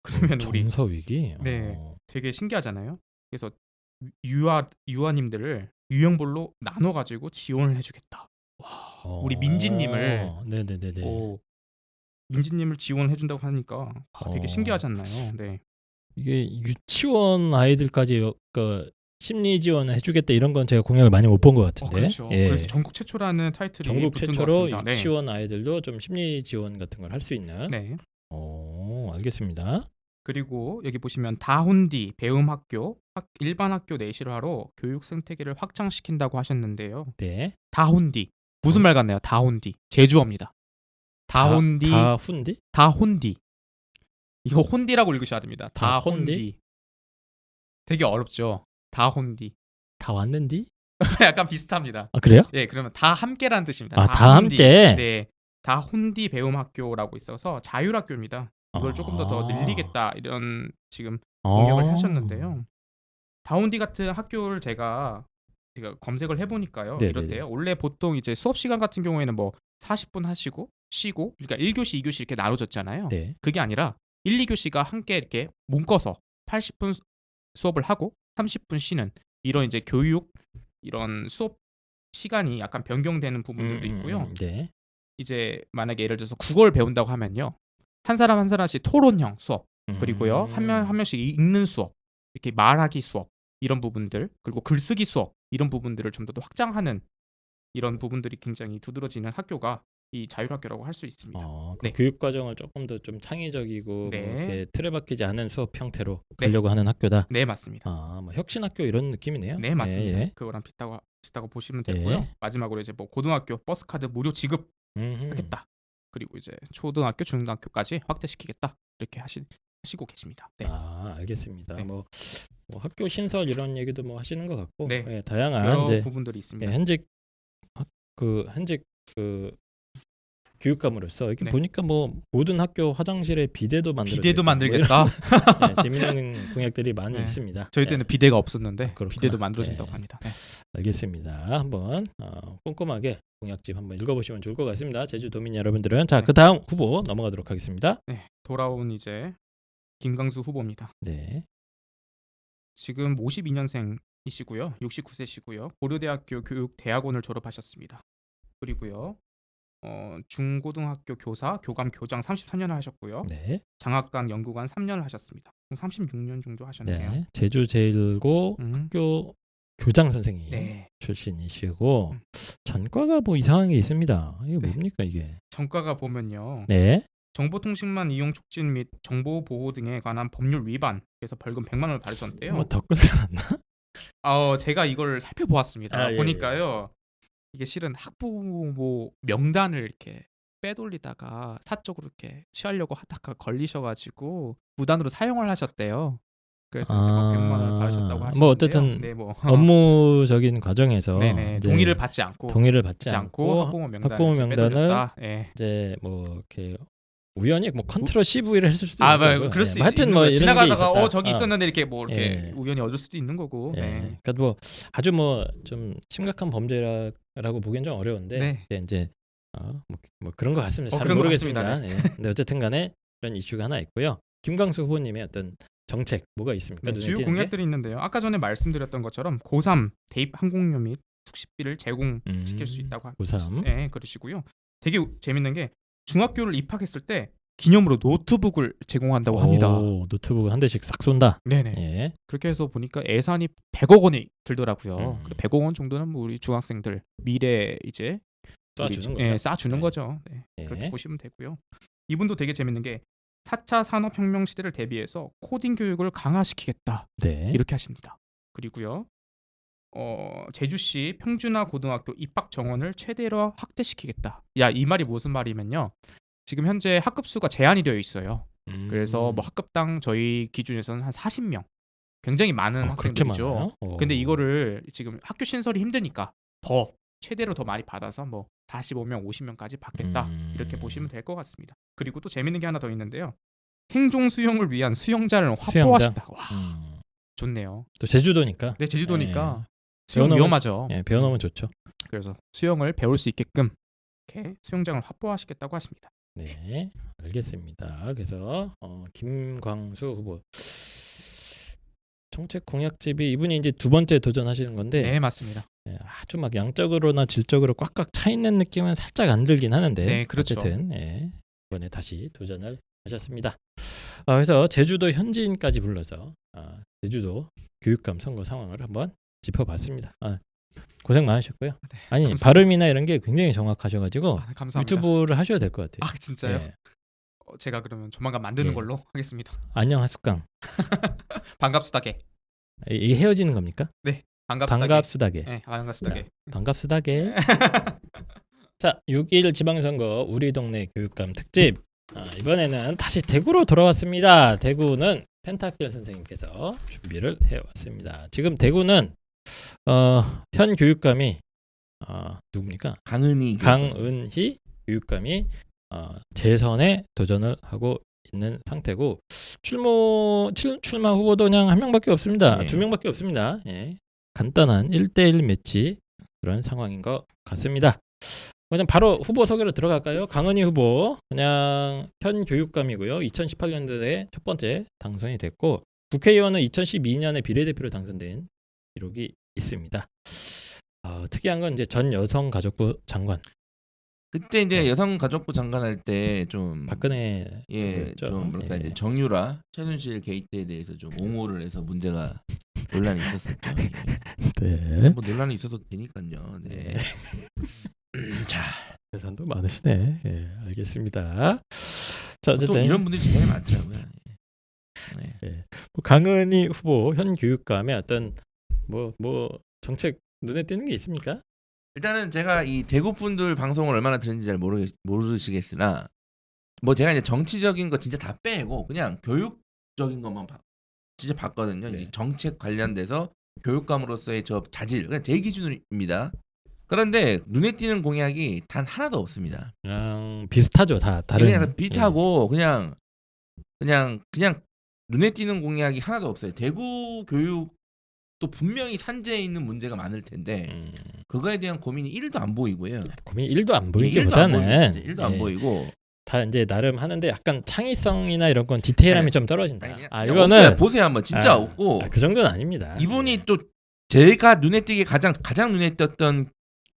그러면 우리 정서 위기. 네. 되게 신기하잖아요. 그래서 유아님들을 유형별로 나눠 가지고 지원을 해주겠다. 우리 민지님을 네네네네. 민지님을 지원해 준다고 하니까 되게 어. 신기하지 않나요? 네. 이게 유치원 아이들까지 심리 지원을 해주겠다 이런 건 제가 공약을 많이 못 본 것 같은데. 그렇죠. 예. 그래서 전국 최초라는 타이틀이 전국 붙은 것 최초로 같습니다. 유치원 아이들도 좀 심리 지원 같은 걸 할 수 있는. 네. 알겠습니다. 그리고 여기 보시면 다혼디 배움학교 일반 학교 내실화로 교육 생태계를 확장시킨다고 하셨는데요. 네. 다혼디 무슨 말 같나요? 다혼디 제주어입니다. 다혼디 다훈디? 다혼디 이거 혼디라고 읽으셔야 됩니다. 다혼디? 다혼디 되게 어렵죠. 다혼디 다 왔는디? 약간 비슷합니다. 아, 그래요? 네, 그러면 다 함께라는 뜻입니다. 아, 다 혼디. 함께? 네, 다혼디 배움학교라고 있어서 자율학교입니다. 이걸 조금 더 늘리겠다 이런 지금 공약을 하셨는데요. 다운디 같은 학교를 제가 검색을 해보니까요. 네네네. 이렇대요. 원래 보통 이제 수업 시간 같은 경우에는 뭐 40분 하시고 쉬고, 그러니까 1교시, 2교시 이렇게 나눠졌잖아요. 네. 그게 아니라 1, 2교시가 함께 이렇게 묶어서 80분 수업을 하고 30분 쉬는 이런 이제 교육 이런 수업 시간이 약간 변경되는 부분들도 있고요. 네. 이제 만약에 예를 들어서 국어를 배운다고 하면요. 한 사람 한 사람씩 토론형 수업, 그리고요 한 명씩 읽는 수업, 이렇게 말하기 수업 이런 부분들, 그리고 글쓰기 수업 이런 부분들을 좀 더 확장하는 이런 부분들이 굉장히 두드러지는 학교가 이 자율학교라고 할 수 있습니다. 그 네. 교육 과정을 조금 더 좀 창의적이고 네. 뭐 이렇게 틀에 박히지 않은 수업 형태로 네. 가려고 하는 학교다. 네, 맞습니다. 뭐 혁신학교 이런 느낌이네요. 네, 맞습니다. 예. 그거랑 비슷하고 보시면 되고요. 예. 마지막으로 이제 뭐 고등학교 버스카드 무료 지급하겠다. 그리고 이제 초등학교, 중등학교까지 확대시키겠다. 이렇게 하시고 계십니다. 네. 알겠습니다. 네. 뭐 학교 신설 이런 얘기도 뭐 하시는 것 같고, 네. 예, 다양한 여러 이제 부분들이 있습니다. 현직 교육감으로서 이렇게 네. 보니까 뭐 모든 학교 화장실에 비데도 비대도 만들겠다. 만들겠다. 재미있는 공약들이 많이 네. 있습니다. 저희 때는 비대가 없었는데 그렇구나. 비대도 만들어진다고 네. 합니다. 네. 알겠습니다. 한번 꼼꼼하게 공약집 한번 읽어보시면 좋을 것 같습니다. 제주도민 여러분들은 자, 네. 그 다음 후보 넘어가도록 하겠습니다. 네, 돌아온 이제 김강수 후보입니다. 네. 지금 52년생이시고요. 69세시고요. 고려대학교 교육대학원을 졸업하셨습니다. 그리고요. 중고등학교 교사, 교감, 교장 33년을 하셨고요. 네. 장학관, 연구관 3년을 하셨습니다. 36년 정도 하셨네요. 네. 제주제일고 학교 교장 선생님 네. 출신이시고 전과가 뭐 이상한 게 있습니다. 이게 네. 뭡니까 이게? 전과가 보면요. 네. 정보통신망 이용 촉진 및 정보 보호 등에 관한 법률 위반, 그래서 벌금 100만 원을 받으셨는데요. 뭐더 끝났나? 제가 이걸 살펴보았습니다. 예, 보니까요. 이게 실은 학부모 명단을 이렇게 빼돌리다가 사적으로 이렇게 취하려고 하다가 걸리셔가지고 무단으로 사용을 하셨대요. 그래서 이제 뭐 100만 원을 받으셨다고 하시는데요. 뭐 어쨌든 네, 뭐 업무적인 과정에서 네네 이제 동의를 받지 않고 학부모 명단을 학부모 명단을 이제 뭐 이렇게 우연히 뭐 컨트롤 CV를 했을 수도 아, 있는 거고. 그럴 수 뭐 하여튼 있는 뭐 거예요. 이런 게 지나가다가 있었다. 저기 있었는데 이렇게 뭐 이렇게 예. 우연히 얻을 수도 있는 거고. 예. 네. 그러니까 뭐 아주 뭐 좀 심각한 범죄라고 보기엔 좀 어려운데 네. 근데 이제 뭐 그런 것 같습니다. 잘 그런 것 모르겠습니다. 같습니다. 예. 근데 어쨌든간에 그런 이슈가 하나 있고요. 김광수 후보님의 어떤 정책 뭐가 있습니까? 네, 눈에 주요 띄는 공약들이 있는데요. 아까 전에 말씀드렸던 것처럼 고3 대입 항공료 및 숙식비를 제공시킬 수 있다고 고3. 네, 그러시고요. 되게 재밌는 게 중학교를 입학했을 때 기념으로 노트북을 제공한다고 합니다. 오, 노트북 한 대씩 싹 쏜다. 네네. 예. 그렇게 해서 보니까 예산이 100억 원이 들더라고요. 음. 100억 원 정도는 뭐 우리 중학생들 미래 이제 쏴주는 예, 거죠. 쏴주는 네. 거죠. 네, 예. 그렇게 보시면 되고요. 이분도 되게 재밌는 게 4차 산업혁명 시대를 대비해서 코딩 교육을 강화시키겠다. 네. 이렇게 하십니다. 그리고요. 제주시 평준화 고등학교 입학 정원을 최대로 확대시키겠다. 야, 이 말이 무슨 말이면요. 지금 현재 학급 수가 제한이 되어 있어요. 그래서 뭐 학급당 저희 기준에서는 한 40명. 굉장히 많은 그렇게 학생들이죠. 많아요? 오. 근데 이거를 지금 학교 신설이 힘드니까 더 최대로 더 많이 받아서 뭐 45명, 50명까지 받겠다. 이렇게 보시면 될 것 같습니다. 그리고 또 재밌는 게 하나 더 있는데요. 생존 수용을 위한 수영장을 확보하신다. 와, 좋네요. 또 제주도니까. 네, 제주도니까 수영 배워놓으면- 위험하죠. 예, 배워놓으면 좋죠. 그래서 수영을 배울 수 있게끔 이렇게 수영장을 확보하시겠다고 하십니다. 네, 알겠습니다. 그래서 김광수 후보 정책 공약집이 이분이 이제 두 번째 도전하시는 건데 네, 맞습니다. 예, 아주 막 양적으로나 질적으로 꽉꽉 차 있는 느낌은 살짝 안 들긴 하는데 네, 그렇죠. 어쨌든 이번에 다시 도전을 하셨습니다. 그래서 제주도 현지인까지 불러서 제주도 교육감 선거 상황을 한번 짚어봤습니다. 고생 많으셨고요. 아니 감사합니다. 발음이나 이런 게 굉장히 정확하셔가지고 감사합니다. 유튜브를 하셔야 될 것 같아요. 아, 진짜요? 예. 제가 그러면 조만간 만드는 예. 걸로 하겠습니다. 안녕 하숙강. 반갑수다게. 이 헤어지는 겁니까? 반갑수다게. 반갑수다게. 네, 반갑수다게. 반갑수다게. 자, 6.1 지방선거 우리 동네 교육감 특집. 이번에는 다시 대구로 돌아왔습니다. 대구는 펜타킬 선생님께서 준비를 해왔습니다. 지금 대구는 현 교육감이 누굽니까? 강은희 교육감이 재선에 도전을 하고 있는 상태고 출마 후보도 그냥 한 명밖에 없습니다. 네. 두 명밖에 없습니다. 예. 간단한 1대1 매치 그런 상황인 것 같습니다. 그냥 바로 후보 소개로 들어갈까요? 강은희 후보 그냥 현 교육감이고요. 2018년도에 첫 번째 당선이 됐고 국회의원은 2012년에 비례대표로 당선된 기록이 있습니다. 특이한 건 이제 전 여성가족부 장관 그때 이제 여성가족부 장관 할 때 좀 박근혜 좀 정부였죠. 뭐랄까 예. 이제 정유라 최순실 게이트에 대해서 좀 옹호를 해서 문제가 논란이 있었었죠. 예. 네. 뭐 논란이 있어도 되니까요. 네. 자, 계산도 많으시네. 예, 알겠습니다. 자, 또 어쨌든 이런 분들이 주변에 많더라고요. 예. 뭐 강은희 후보 현 교육감의 어떤 뭐 정책 눈에 띄는 게 있습니까? 일단은 제가 이 대구 분들 방송을 얼마나 들었는지 잘 모르시겠으나 뭐 제가 이제 정치적인 거 진짜 다 빼고 그냥 교육적인 것만 진짜 봤거든요. 네. 이제 정책 관련돼서 교육감으로서의 저 자질, 그냥 제 기준입니다. 그런데 눈에 띄는 공약이 단 하나도 없습니다. 그냥 비슷하죠. 다 다른 그냥 비슷하고 그냥 눈에 띄는 공약이 하나도 없어요. 대구 교육도 분명히 산재에 있는 문제가 많을 텐데 그거에 대한 고민이 1도 안 보이고요. 고민 1도 안 1도 안 보이기보다는 보입니다. 진짜 1도 안 예, 보이고 다 이제 나름 하는데 약간 창의성이나 이런 건 디테일함이 아니, 좀 떨어진다. 그냥 이거는 없어요. 보세요 한번 진짜 없고 그 정도는 아닙니다. 이분이 또 제가 눈에 띄게 가장 눈에 띄었던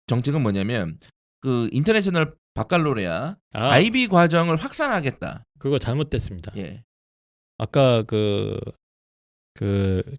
정책은 뭐냐면 그 인터내셔널 바칼로레아 IB 과정을 확산하겠다. 그거 잘못됐습니다. 예. 아까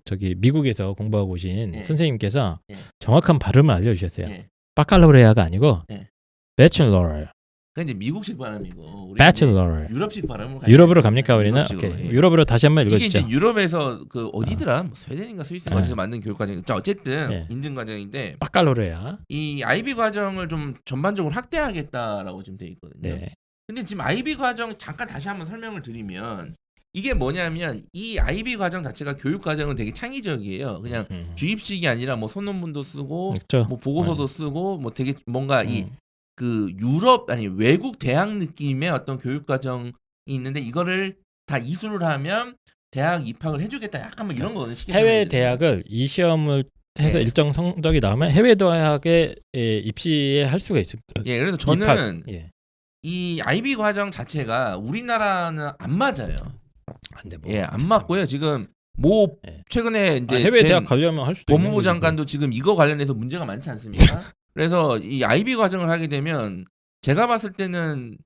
저기 미국에서 공부하고 오신 예. 선생님께서 예. 정확한 발음을 알려주셨어요. 예. 바칼로레아가 아니고 예. 배첼러, 그 이제 미국식 발음이고 우리 배첼러. 유럽식 발음으로 유럽으로 갑니까 우리는? 유럽식으로, 오케이. 예. 유럽으로 다시 한번 이게 읽어주죠. 이제 유럽에서 그 어디더라? 뭐 스웨덴인가 스위스인가 예. 어디서 만든 교육 과정. 자 어쨌든 예. 인증 과정인데 바칼로레아. 이 IB 과정을 좀 전반적으로 확대하겠다라고 지금 돼 있거든요. 네. 근데 지금 IB 과정 잠깐 다시 한번 설명을 드리면 이게 뭐냐면 이 IB 과정 자체가 교육 과정은 되게 창의적이에요. 그냥 주입식이 아니라 뭐 소논문도 쓰고 그렇죠. 뭐 보고서도 쓰고 뭐 되게 뭔가 이 그 유럽 아니 외국 대학 느낌의 어떤 교육 과정 있는데 이거를 다 이수를 하면 대학 입학을 해주겠다. 약간 뭐 이런 거거든요. 쉽게 해외 설명해드리면. 대학을 이 시험을 해서 네. 일정 성적이 나오면 해외 대학에 입시에 할 수가 있습니다. 예, 그래서 입학. 저는 예. 이 IB 과정 자체가 우리나라는 안 맞아요. 안돼 뭐. 예, 안 맞고요. 지금 뭐 예. 최근에 이제 해외 된 대학 가려면 할 수도 있는 법무부 거지, 장관도 지금 이거 관련해서 문제가 많지 않습니까? 그래서 이 IB 과정을 하게 되면 제가 봤을 때는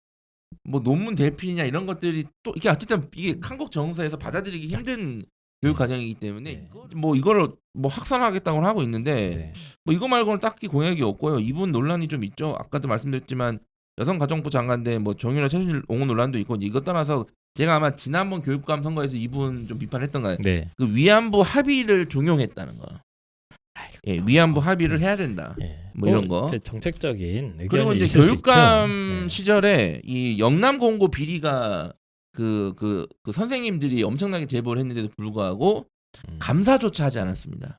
뭐 논문 대필이냐 이런 것들이 또 이게 어쨌든 이게 한국 정서에서 받아들이기 힘든 교육 과정이기 때문에 네. 뭐 이거를 뭐 확산하겠다고 하고 있는데 네. 뭐 이거 말고는 딱히 공약이 없고요. 이분 논란이 좀 있죠. 아까도 말씀드렸지만 여성가정부 장관대 뭐 정윤아 최순실 옹호 논란도 있고 이것 떠나서 제가 아마 지난번 교육감 선거에서 이분 좀 비판했던 거예요. 네. 그 위안부 합의를 종용했다는 거. 예, 위안부 합의를 해야 된다. 예. 뭐 이런 거. 이제 정책적인 의견이 그리고 이제 있을 수 교육감 있죠. 네. 시절에 이 영남 공고 비리가 그 선생님들이 엄청나게 제보를 했는데도 불구하고 음. 감사조차 하지 않았습니다.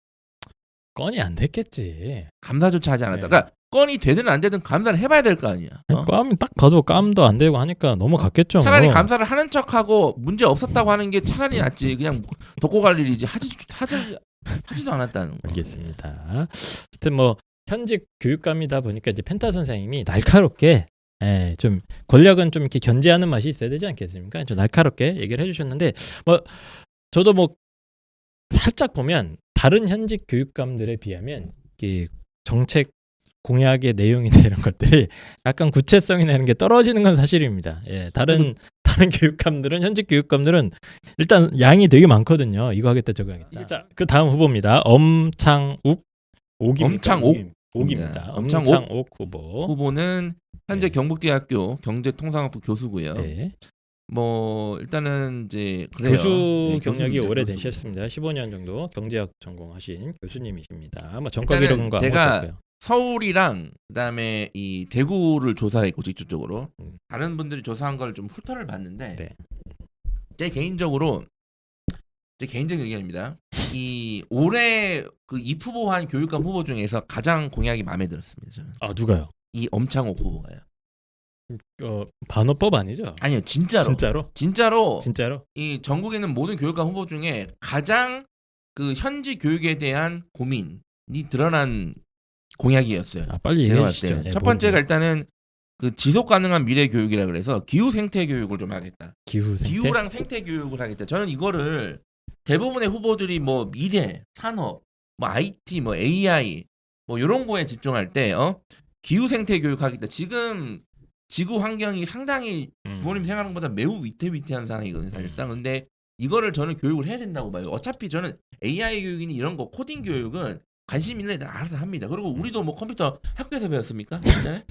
건이 안 됐겠지. 감사조차 하지 않았다. 네. 그러니까 건이 되든 안 되든 감사를 해봐야 될 거 아니야. 어? 감 딱 봐도 감도 안 되고 하니까 넘어갔겠죠. 차라리 뭐. 감사를 하는 척하고 문제 없었다고 하는 게 차라리 낫지. 그냥 덮고 갈 일이지. 하지도 않았다는 거. 알겠습니다. 하여튼 뭐 현직 교육감이다 보니까 이제 펜타 선생님이 날카롭게 좀 권력은 좀 이렇게 견제하는 맛이 있어야 되지 않겠습니까? 좀 날카롭게 얘기를 해주셨는데 뭐 저도 뭐 살짝 보면 다른 현직 교육감들에 비하면 이 정책 공약의 내용이나 이런 것들이 약간 구체성이나 이런 게 떨어지는 건 사실입니다. 예, 다른 교육감들은 현직 교육감들은 일단 양이 되게 많거든요. 이거 하겠다 저거 하겠다. 자, 그 다음 후보입니다. 엄창욱 옥입니다. 옥입니다. 엄창옥 후보. 후보는 현재 네. 경북대학교 경제통상학부 교수고요. 네. 뭐 일단은 이제 그래요. 교수 네, 경력이 교수입니다, 오래 교수. 되셨습니다. 15년 정도 경제학 전공하신 교수님이십니다. 뭐 전과 일단은 기록은 거 제가 아무것도 없고요. 서울이랑 그다음에 이 대구를 조사를 했고 직접적으로 다른 분들이 조사한 걸 좀 훑어를 봤는데 네. 제 개인적인 의견입니다. 이 올해 그 입후보한 교육감 후보 중에서 가장 공약이 마음에 들었습니다. 저는 아 누가요? 이 엄창옥 후보가요. 반어법 아니죠? 아니요, 진짜로. 진짜로? 이 전국에 있는 모든 교육감 후보 중에 가장 그 현지 교육에 대한 고민이 드러난 공약이었어요. 아 빨리 제가 얘기해 봤을 주시죠. 때는 예, 첫 번째가 뭔지. 일단은 그 지속 가능한 미래 교육이라 그래서 기후 생태 교육을 좀 하겠다. 기후 생태. 기후랑 생태 교육을 하겠다. 저는 이거를 대부분의 후보들이 뭐 미래, 산업, 뭐 IT, 뭐 AI 뭐 이런 거에 집중할 때 기후 생태 교육 하겠다. 지금 지구 환경이 상당히 부모님 생각하는 것보다 매우 위태위태한 상황이거든요. 사실상. 근데 이거를 저는 교육을 해야 된다고 봐요. 어차피 저는 AI 교육이니 이런 거 코딩 교육은 관심 있는 애들 알아서 합니다. 그리고 우리도 뭐 컴퓨터 학교에서 배웠습니까? 그렇잖아요?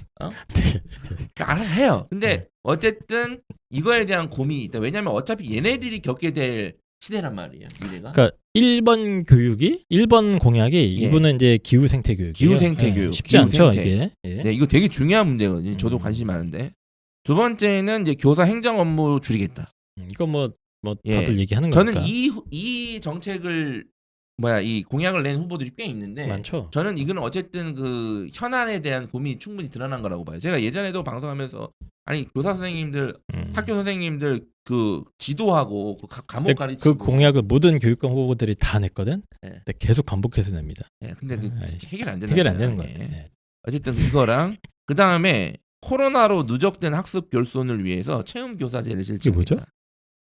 알아서 해요. 근데 어쨌든 이거에 대한 고민이 있다. 왜냐하면 어차피 얘네들이 겪게 될 시대란 말이에요. 미래가. 그러니까 1번 공약이 예. 이분은 이제 기후 생태 교육이에요. 기후 생태 교육. 쉽지 기후 않죠, 생태. 이게. 예. 네, 이거 되게 중요한 문제거든요. 저도 관심이 많은데. 두 번째는 이제 교사 행정 업무 줄이겠다. 이거 뭐 예. 다들 얘기하는 저는 거니까. 이 정책을 이 공약을 낸 후보들이 꽤 있는데 많죠. 저는 이거는 어쨌든 그 현안에 대한 고민이 충분히 드러난 거라고 봐요. 제가 예전에도 방송하면서 아니 교사 선생님들, 학교 선생님들 그 지도하고 그 과목 근데 가르치고 그 공약을 모든 교육감 후보들이 다 냈거든. 네. 근데 계속 반복해서 냅니다. 근데 그 해결 안 되는 해결 안 거예요. 되는 것 같아. 예. 어쨌든 이거랑 그 다음에 코로나로 누적된 학습 결손을 위해서 체험 교사제를 뭐죠? 실시합니다.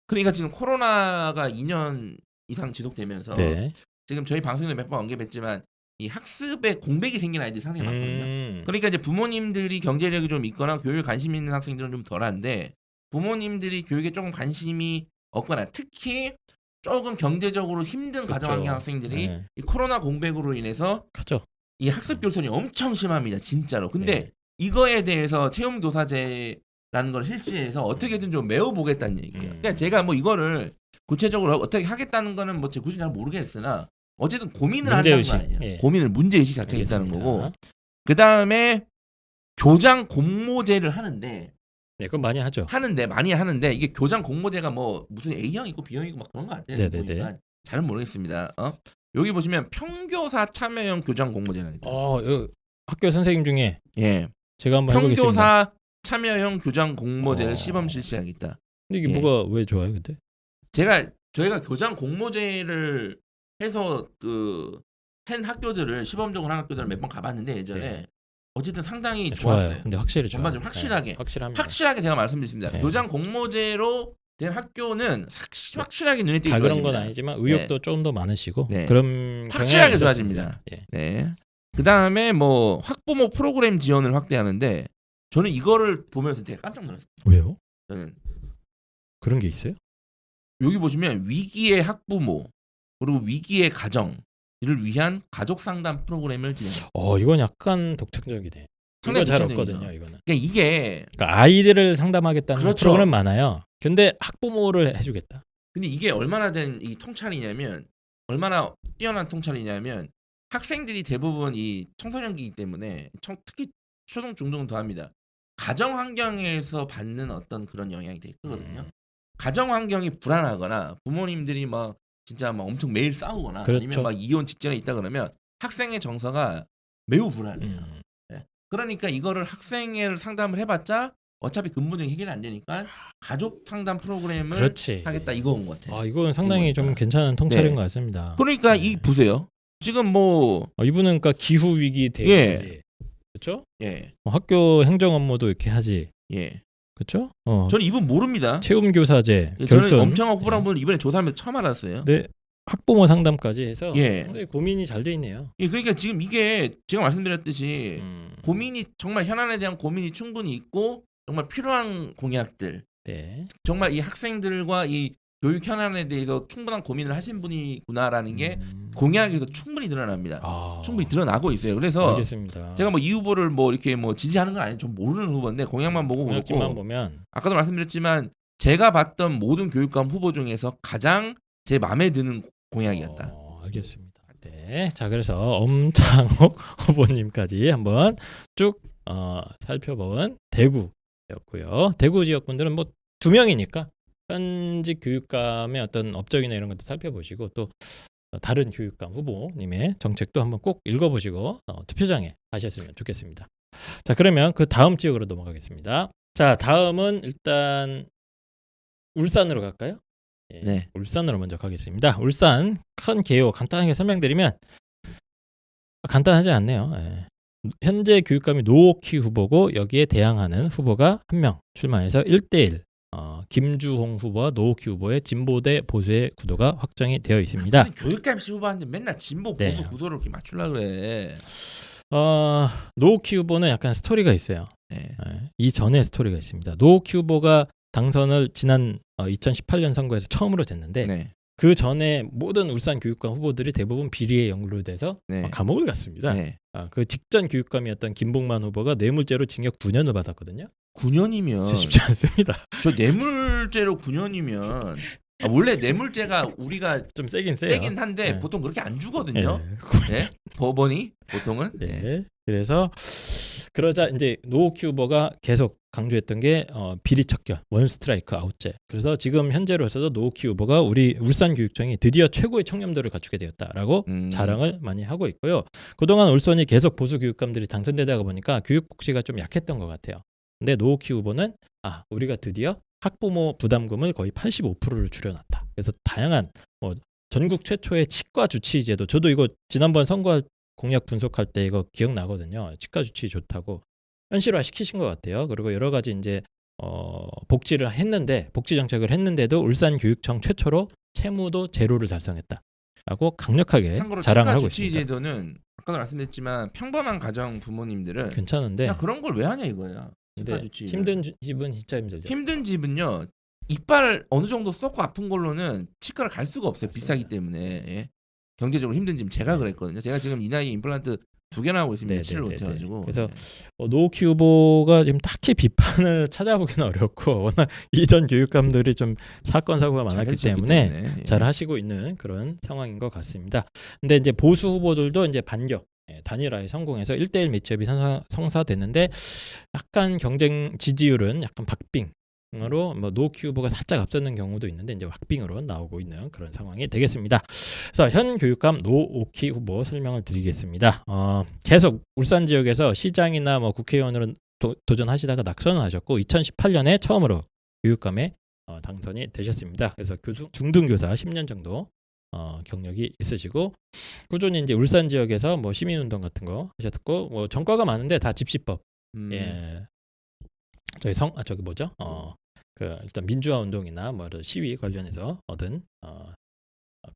그러니까 지금 코로나가 2년 이상 지속되면서 네. 지금 저희 방송에도 몇 번 언급했지만 이 학습에 공백이 생긴 아이들이 상당히 많거든요. 그러니까 이제 부모님들이 경제력이 좀 있거나 교육에 관심 있는 학생들은 좀 덜한데 부모님들이 교육에 조금 관심이 없거나 특히 조금 경제적으로 힘든 가정환경 학생들이 네. 이 코로나 공백으로 인해서 크죠. 이 학습 결손이 엄청 심합니다. 진짜로. 근데 네. 이거에 대해서 체험 교사제라는 걸 실시해서 어떻게든 좀 메워보겠다는 얘기예요. 그러니까 제가 뭐 이거를 구체적으로 어떻게 하겠다는 거는 뭐 제가 굳이 잘 모르겠으나 어쨌든 고민을 한다는 거 아니에요. 예. 문제의식 자체가 있다는 알겠습니다. 거고. 그 다음에 교장 공모제를 하는데 네, 그건 많이 하죠. 많이 하는데 이게 교장 공모제가 뭐 무슨 A형 있고 B형 있고 막 그런 거 같아요. 네네네. 보니까. 잘은 모르겠습니다. 여기 보시면 평교사 참여형 교장 공모제가 있다. 요 학교 선생님 중에 예. 제가 한번 해보겠습니다. 평교사 참여형 교장 공모제를 시범 실시하겠다. 근데 이게 예. 뭐가 왜 좋아요, 근데? 저희가 교장 공모제를 해서 한 학교들을 시범적으로 한 학교들을 몇 번 가봤는데 예전에 네. 어쨌든 상당히 좋아요. 좋았어요. 근데 확실히 좋아요. 전반적으로 확실하게. 네, 확실합니다. 확실하게 제가 말씀드렸습니다. 네. 교장 공모제로 된 학교는 확실하게 눈에 띄게 다 그런 좋아집니다. 건 아니지만 의욕도 좀 더 많으시고 네. 그런 확실하게 경향이 좋아집니다. 있었습니다. 예. 네. 그 다음에 뭐 학부모 프로그램 지원을 확대하는데 저는 이거를 보면서 되게 깜짝 놀랐어요. 왜요? 저는 그런 게 있어요? 여기 보시면 위기의 학부모 그리고 위기의 가정을 위한 가족 상담 프로그램을 진행. 이건 약간 독창적이네. 이거 상당히 잘 독창적이죠. 없거든요, 이거는. 그러니까 이게 그러니까 아이들을 상담하겠다는 그렇죠. 프로그램 많아요. 근데 학부모를 해주겠다. 근데 이게 얼마나 된 이 통찰이냐면 얼마나 뛰어난 통찰이냐면 학생들이 대부분 이 청소년기이기 때문에 특히 초등 중등은 더합니다. 가정 환경에서 받는 어떤 그런 영향이 되게 크거든요. 가정 환경이 불안하거나 부모님들이 막 진짜 막 엄청 매일 싸우거나 그렇죠. 아니면 막 이혼 직전에 있다 그러면 학생의 정서가 매우 불안해요. 네. 그러니까 이거를 학생을 상담을 해봤자 어차피 근본적인 해결이 안 되니까 가족 상담 프로그램을 그렇지. 하겠다 이거인 것 같아요. 이건 상당히 좀 이거니까. 괜찮은 통찰인 네. 것 같습니다. 그러니까 이 보세요. 지금 뭐 이분은 그러니까 기후 위기 대응이지. 그렇죠? 예, 학교 행정 업무도 이렇게 하지. 예. 그렇죠? 저는 이분 모릅니다. 체험 교사제, 예, 저는 결손. 엄청 호불한 분을 이번에 조사하면서 처음 알았어요. 네. 학부모 상담까지 해서 예. 상당히 고민이 잘 돼 있네요. 예, 그러니까 지금 이게 제가 말씀드렸듯이 음. 고민이 정말 현안에 대한 고민이 충분히 있고 정말 필요한 공약들, 네. 정말 이 학생들과 이 교육 현안에 대해서 충분한 고민을 하신 분이구나라는 게 공약에서 충분히 드러납니다. 충분히 드러나고 있어요. 그래서 알겠습니다. 제가 뭐 이 후보를 뭐 이렇게 뭐 지지하는 건 아니에요. 좀 모르는 후보인데 공약만 보고 공약집만 그렇고 보면 아까도 말씀드렸지만 제가 봤던 모든 교육감 후보 중에서 가장 제 마음에 드는 공약이었다. 알겠습니다. 네. 자, 그래서 엄창옥 후보님까지 한번 쭉 살펴본 대구였고요. 대구 지역분들은 뭐 2명이니까 현직 교육감의 어떤 업적이나 이런 것도 살펴보시고 또 다른 교육감 후보님의 정책도 한번 꼭 읽어보시고 투표장에 가셨으면 좋겠습니다. 자, 그러면 그 다음 지역으로 넘어가겠습니다. 자, 다음은 일단 울산으로 갈까요? 예, 네. 울산으로 먼저 가겠습니다. 울산 큰 개요 간단하게 설명드리면 간단하지 않네요. 예. 현재 교육감이 노옥희 후보고 여기에 대항하는 후보가 한 명 출마해서 1대1 김주홍 후보와 노옥희 후보의 진보 대 보수의 구도가 확정이 되어 있습니다. 교육감시 후보한테 맨날 진보 보수 네. 구도를 이렇게 맞추려고 그래. 노옥희 후보는 약간 스토리가 있어요. 네. 예, 이 전에 스토리가 있습니다. 노옥희 후보가 당선을 지난 2018년 선거에서 처음으로 됐는데 네. 그 전에 모든 울산 교육감 후보들이 대부분 비리에 연루돼서 네. 감옥을 갔습니다. 네. 그 직전 교육감이었던 김봉만 후보가 뇌물죄로 징역 9년을 받았거든요. 9년이면 진짜 쉽지 않습니다. 저 뇌물죄로 9년이면 원래 뇌물죄가 우리가 좀 세긴 세요. 세긴 한데 네. 보통 그렇게 안 주거든요. 예. 네. 법원이 보통은. 네. 그래서 그러자 이제 노옥희 후보가 계속 강조했던 게 비리 척결, 원 스트라이크 아웃제. 그래서 지금 현재로서도 노옥희 후보가 우리 울산 교육청이 드디어 최고의 청렴도를 갖추게 되었다라고 자랑을 많이 하고 있고요. 그동안 울산이 계속 보수 교육감들이 당선되다가 보니까 교육 복지가 좀 약했던 것 같아요. 근데 노옥희 후보는 우리가 드디어 학부모 부담금을 거의 85%를 줄여놨다. 그래서 다양한 전국 최초의 치과 주치의 제도. 저도 이거 지난번 선거 공약 분석할 때 이거 기억나거든요. 치과 주치의 좋다고 현실화 시키신 것 같아요. 그리고 여러 가지 이제 복지를 했는데 복지 정책을 했는데도 울산 교육청 최초로 채무도 제로를 달성했다라고 강력하게 참고로 자랑을 하고 치과 주치의 있습니다. 제도는 아까도 말씀드렸지만 평범한 가정 부모님들은 괜찮은데 야 그런 걸 왜 하냐 이거야. 치과 근데 주치의. 힘든 집은 진짜 힘들죠. 힘든 집은요. 이빨 어느 정도 썩고 아픈 걸로는 치과를 갈 수가 없어요. 비싸기 때문에. 예. 경제적으로 힘든 집 제가 그랬거든요. 제가 지금 이 나이에 임플란트 2개나 하고 있으면 네, 치료를 네, 못 네, 해가지고. 그래서 네. 노옥희 후보가 지금 딱히 비판을 찾아보기는 어렵고 워낙 이전 교육감들이 좀 사건 사고가 많았기 잘해주셨기 때문에 때문에, 예. 잘 하시고 있는 그런 상황인 것 같습니다. 근데 이제 보수 후보들도 이제 반격 단일화에 성공해서 1대1 매치업이 성사됐는데 약간 경쟁 지지율은 약간 박빙으로 노옥희 후보가 살짝 앞서는 경우도 있는데 이제 박빙으로 나오고 있는 그런 상황이 되겠습니다. 그래서 현 교육감 노옥희 후보 설명을 드리겠습니다. 계속 울산 지역에서 시장이나 국회의원으로 도전하시다가 낙선을 하셨고 2018년에 처음으로 교육감에 당선이 되셨습니다. 그래서 중등교사 10년 정도 경력이 있으시고 꾸준히 이제 울산 지역에서 뭐 시민운동 같은 거 하셨고 뭐 전과가 많은데 다 집시법 예 저기 뭐죠 일단 민주화 운동이나 뭐 시위 관련해서 얻은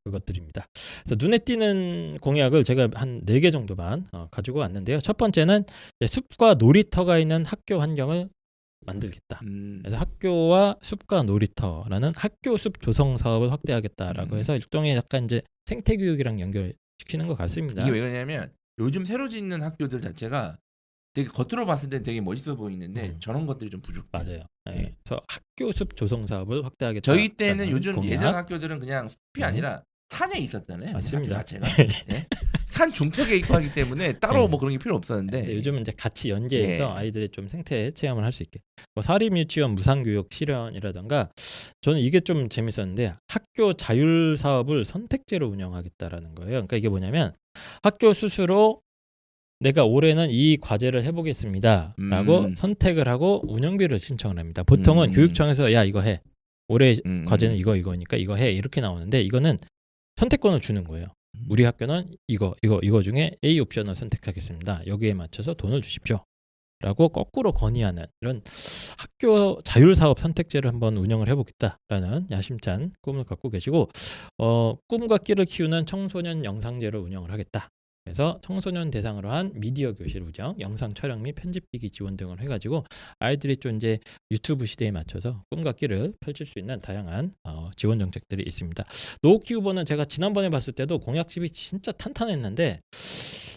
그것들입니다. 그래서 눈에 띄는 공약을 제가 한 4개 정도만 가지고 왔는데요. 첫 번째는 숲과 놀이터가 있는 학교 환경을 만들겠다. 그래서 학교와 숲과 놀이터라는 학교 숲 조성 사업을 확대하겠다라고 해서 일종의 약간 이제 생태 교육이랑 연결시키는 것 같습니다. 이게 왜 그러냐면 요즘 새로 짓는 학교들 자체가 되게 겉으로 봤을 때 되게 멋있어 보이는데 저런 것들이 좀 부족해요. 맞아요. 네. 네. 그래서 학교 숲 조성 사업을 확대하겠다. 저희 때는 요즘 공약. 예전 학교들은 그냥 숲이 네. 아니라 산에 있었잖아요. 맞습니다. 학교 자체가. 네? 산 중턱에 있고 하기 때문에 따로 네. 뭐 그런 게 필요 없었는데 근데 요즘은 이제 같이 연계해서 예. 아이들이 좀 생태 체험을 할 수 있게. 뭐 사립 유치원 무상교육 실현이라던가 저는 이게 좀 재밌었는데 학교 자율 사업을 선택제로 운영하겠다라는 거예요. 그러니까 이게 뭐냐면 학교 스스로 내가 올해는 이 과제를 해보겠습니다라고 선택을 하고 운영비를 신청을 합니다. 보통은 교육청에서 야 이거 해. 올해 과제는 이거니까 이거 해 이렇게 나오는데 이거는 선택권을 주는 거예요. 우리 학교는 이거 중에 A 옵션을 선택하겠습니다. 여기에 맞춰서 돈을 주십시오. 라고 거꾸로 건의하는 이런 학교 자율사업 선택제를 한번 운영을 해보겠다라는 야심찬 꿈을 갖고 계시고 꿈과 끼를 키우는 청소년 영상제를 운영을 하겠다. 그래서 청소년 대상으로 한 미디어 교실 운영, 영상 촬영 및 편집기기 지원 등을 해가지고 아이들이 좀 이제 유튜브 시대에 맞춰서 꿈과 끼를 펼칠 수 있는 다양한 지원 정책들이 있습니다. 노후키 후보는 제가 지난번에 봤을 때도 공약집이 진짜 탄탄했는데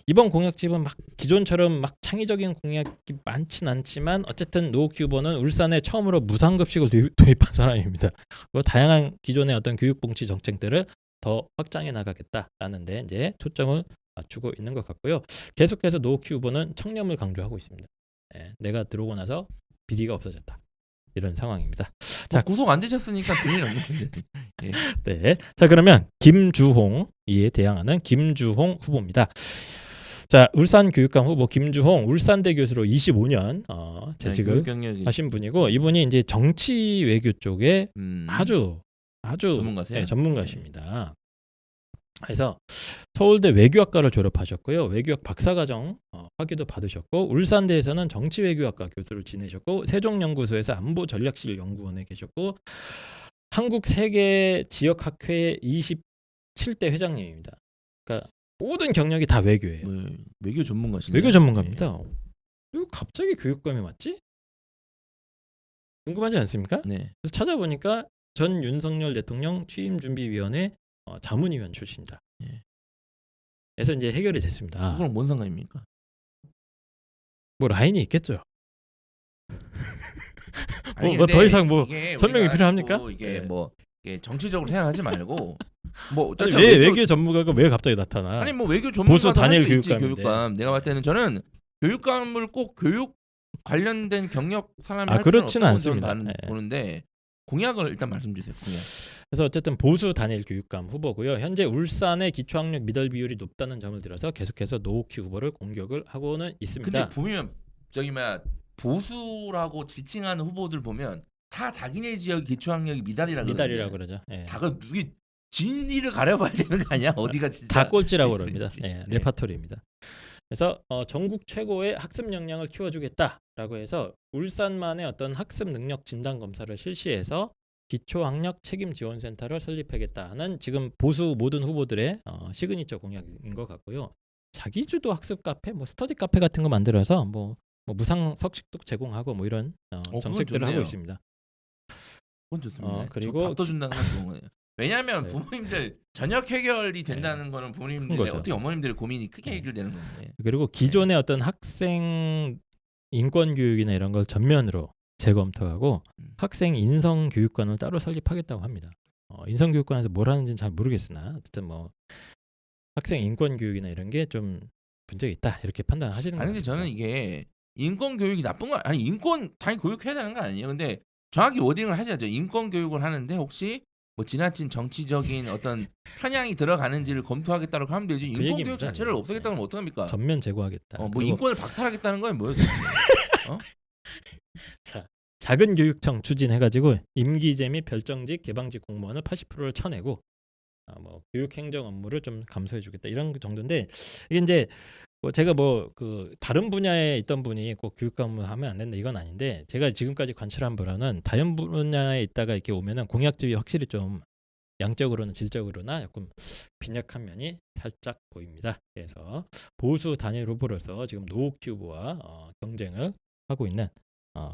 이번 공약집은 막 기존처럼 막 창의적인 공약이 많진 않지만 어쨌든 노후키 후보는 울산에 처음으로 무상급식을 도입한 사람입니다. 그리고 다양한 기존의 어떤 교육봉치 정책들을 더 확장해 나가겠다라는 데 이제 초점을 맞추고 있는 것 같고요. 계속해서 노후키 후보는 청렴을 강조하고 있습니다. 내가 들어오고 나서 비리가 없어졌다. 이런 상황입니다. 자, 구속 안 되셨으니까 비밀 없는 건데. 예. 네. 자, 그러면 김주홍에 대항하는 김주홍 후보입니다. 자, 울산 교육감 후보 김주홍 울산대 교수로 25년 재직을 하신 분이고 이분이 이제 정치 외교 쪽에 아주 전문가세요? 네, 전문가십니다. 그래서 서울대 외교학과를 졸업하셨고요. 외교학 박사과정 학위도 받으셨고 울산대에서는 정치외교학과 교수를 지내셨고 세종연구소에서 안보전략실 연구원에 계셨고 한국세계 지역학회 27대 회장님입니다. 그러니까 모든 경력이 다 외교예요. 외교 전문가시네요. 외교 전문가입니다. 그리고 갑자기 교육감이 맞지? 궁금하지 않습니까? 네. 그래서 찾아보니까 전 윤석열 대통령 취임준비위원회 자문위원 출신이다. 예. 그래서 이제 해결이 됐습니다. 그건 뭔 상관입니까? 뭐 라인이 있겠죠. 아니, 뭐 더 이상 뭐 이게 설명이 우리가 필요합니까? 또 이게 네. 뭐 이게 정치적으로 생각하지 말고 뭐 아니, 어쨌든 왜 외교 전문가가 왜 갑자기 나타나? 아니 뭐 외교 보수 전문가도 단일 할수 있지, 교육감인데. 교육감. 내가 봤을 때는 저는 교육감을 꼭 교육 관련된 경력 사람이 할 필요는 그렇지는 없다고 저는 않습니다. 나는 네. 보는데 공약을 일단 말씀 주세요. 공약. 그래서 어쨌든 보수 단일 교육감 후보고요. 현재 울산의 기초학력 미달 비율이 높다는 점을 들어서 계속해서 노후키 후보를 공격을 하고는 있습니다. 근데 보면 저기 뭐야 보수라고 지칭하는 후보들 보면 다 자기네 지역 기초학력이 미달이라고 미달이라고 그러죠. 예. 다가 누기 진리를 가려봐야 되는 거 아니야? 어디가 진짜 다 꼴찌라고 그럽니다. 그렇지. 예, 네. 레파토리입니다. 그래서 전국 최고의 학습 역량을 키워주겠다라고 해서 울산만의 어떤 학습 능력 진단 검사를 실시해서 기초학력 책임 지원센터를 설립하겠다는 지금 보수 모든 후보들의 시그니처 공약인 것 같고요. 자기 주도 학습 카페, 뭐 스터디 카페 같은 거 만들어서 뭐 무상 석식도 제공하고 뭐 이런 정책들을 좋네요. 하고 있습니다. 그건 좋습니다. 그리고 밥도 준다는 건 좋은 거예요. 왜냐하면 네. 부모님들 저녁 해결이 된다는 거는 부모님들의 거죠. 어떻게 어머님들의 고민이 크게 네. 해결되는 건데. 그리고 기존의 어떤 학생 인권 교육이나 이런 걸 전면으로 재검토하고 학생 인성 교육관을 따로 설립하겠다고 합니다. 인성 교육관에서 뭘 하는지는 잘 모르겠으나 어쨌든 뭐 학생 인권 교육이나 이런 게 좀 문제가 있다 이렇게 판단하시는 것 아니 근데 같습니다. 저는 이게 인권 교육이 나쁜 거 아니 인권 당연히 교육해야 되는 거 아니에요. 근데 정확히 워딩을 하셔야죠. 인권 교육을 하는데 혹시 뭐 지나친 정치적인 어떤 편향이 들어가는지를 검토하겠다고 하면 되지. 인권 교육 얘기입니다. 자체를 없애겠다는 건 어떡합니까? 전면 제거하겠다. 뭐 그리고 인권을 박탈하겠다는 건 뭐예요? 어? 자, 작은 교육청 추진해가지고 임기제 및 별정직 개방직 공무원을 80%를 쳐내고 뭐 교육행정 업무를 좀 감소해주겠다 이런 정도인데 이게 이제 뭐 제가 뭐 그 다른 분야에 있던 분이 꼭 교육 업무하면 안 된다 이건 아닌데 제가 지금까지 관찰한 바로는 다른 분야에 있다가 이렇게 오면은 공약집이 확실히 좀 양적으로는 질적으로나 조금 빈약한 면이 살짝 보입니다. 그래서 보수 단일 후보로서 지금 노욱희 후보와 경쟁을 하고 있는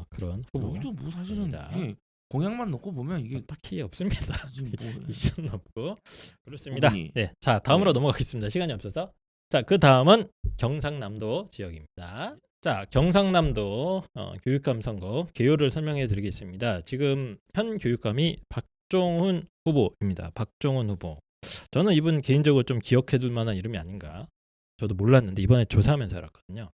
그런 후보. 여기도 뭐 사실은 입니다. 이게 공약만 넣고 보면 이게 딱히 없습니다. 지금 뭐 이슈는 없고 그렇습니다. 부분이. 네, 자 다음으로 네. 넘어가겠습니다. 시간이 없어서. 자, 그 다음은 경상남도 지역입니다. 자, 경상남도 교육감 선거 개요를 설명해드리겠습니다. 지금 현 교육감이 박종훈 후보입니다. 박종훈 후보. 저는 이분 개인적으로 좀 기억해둘 만한 이름이 아닌가. 저도 몰랐는데 이번에 조사하면서 알았거든요.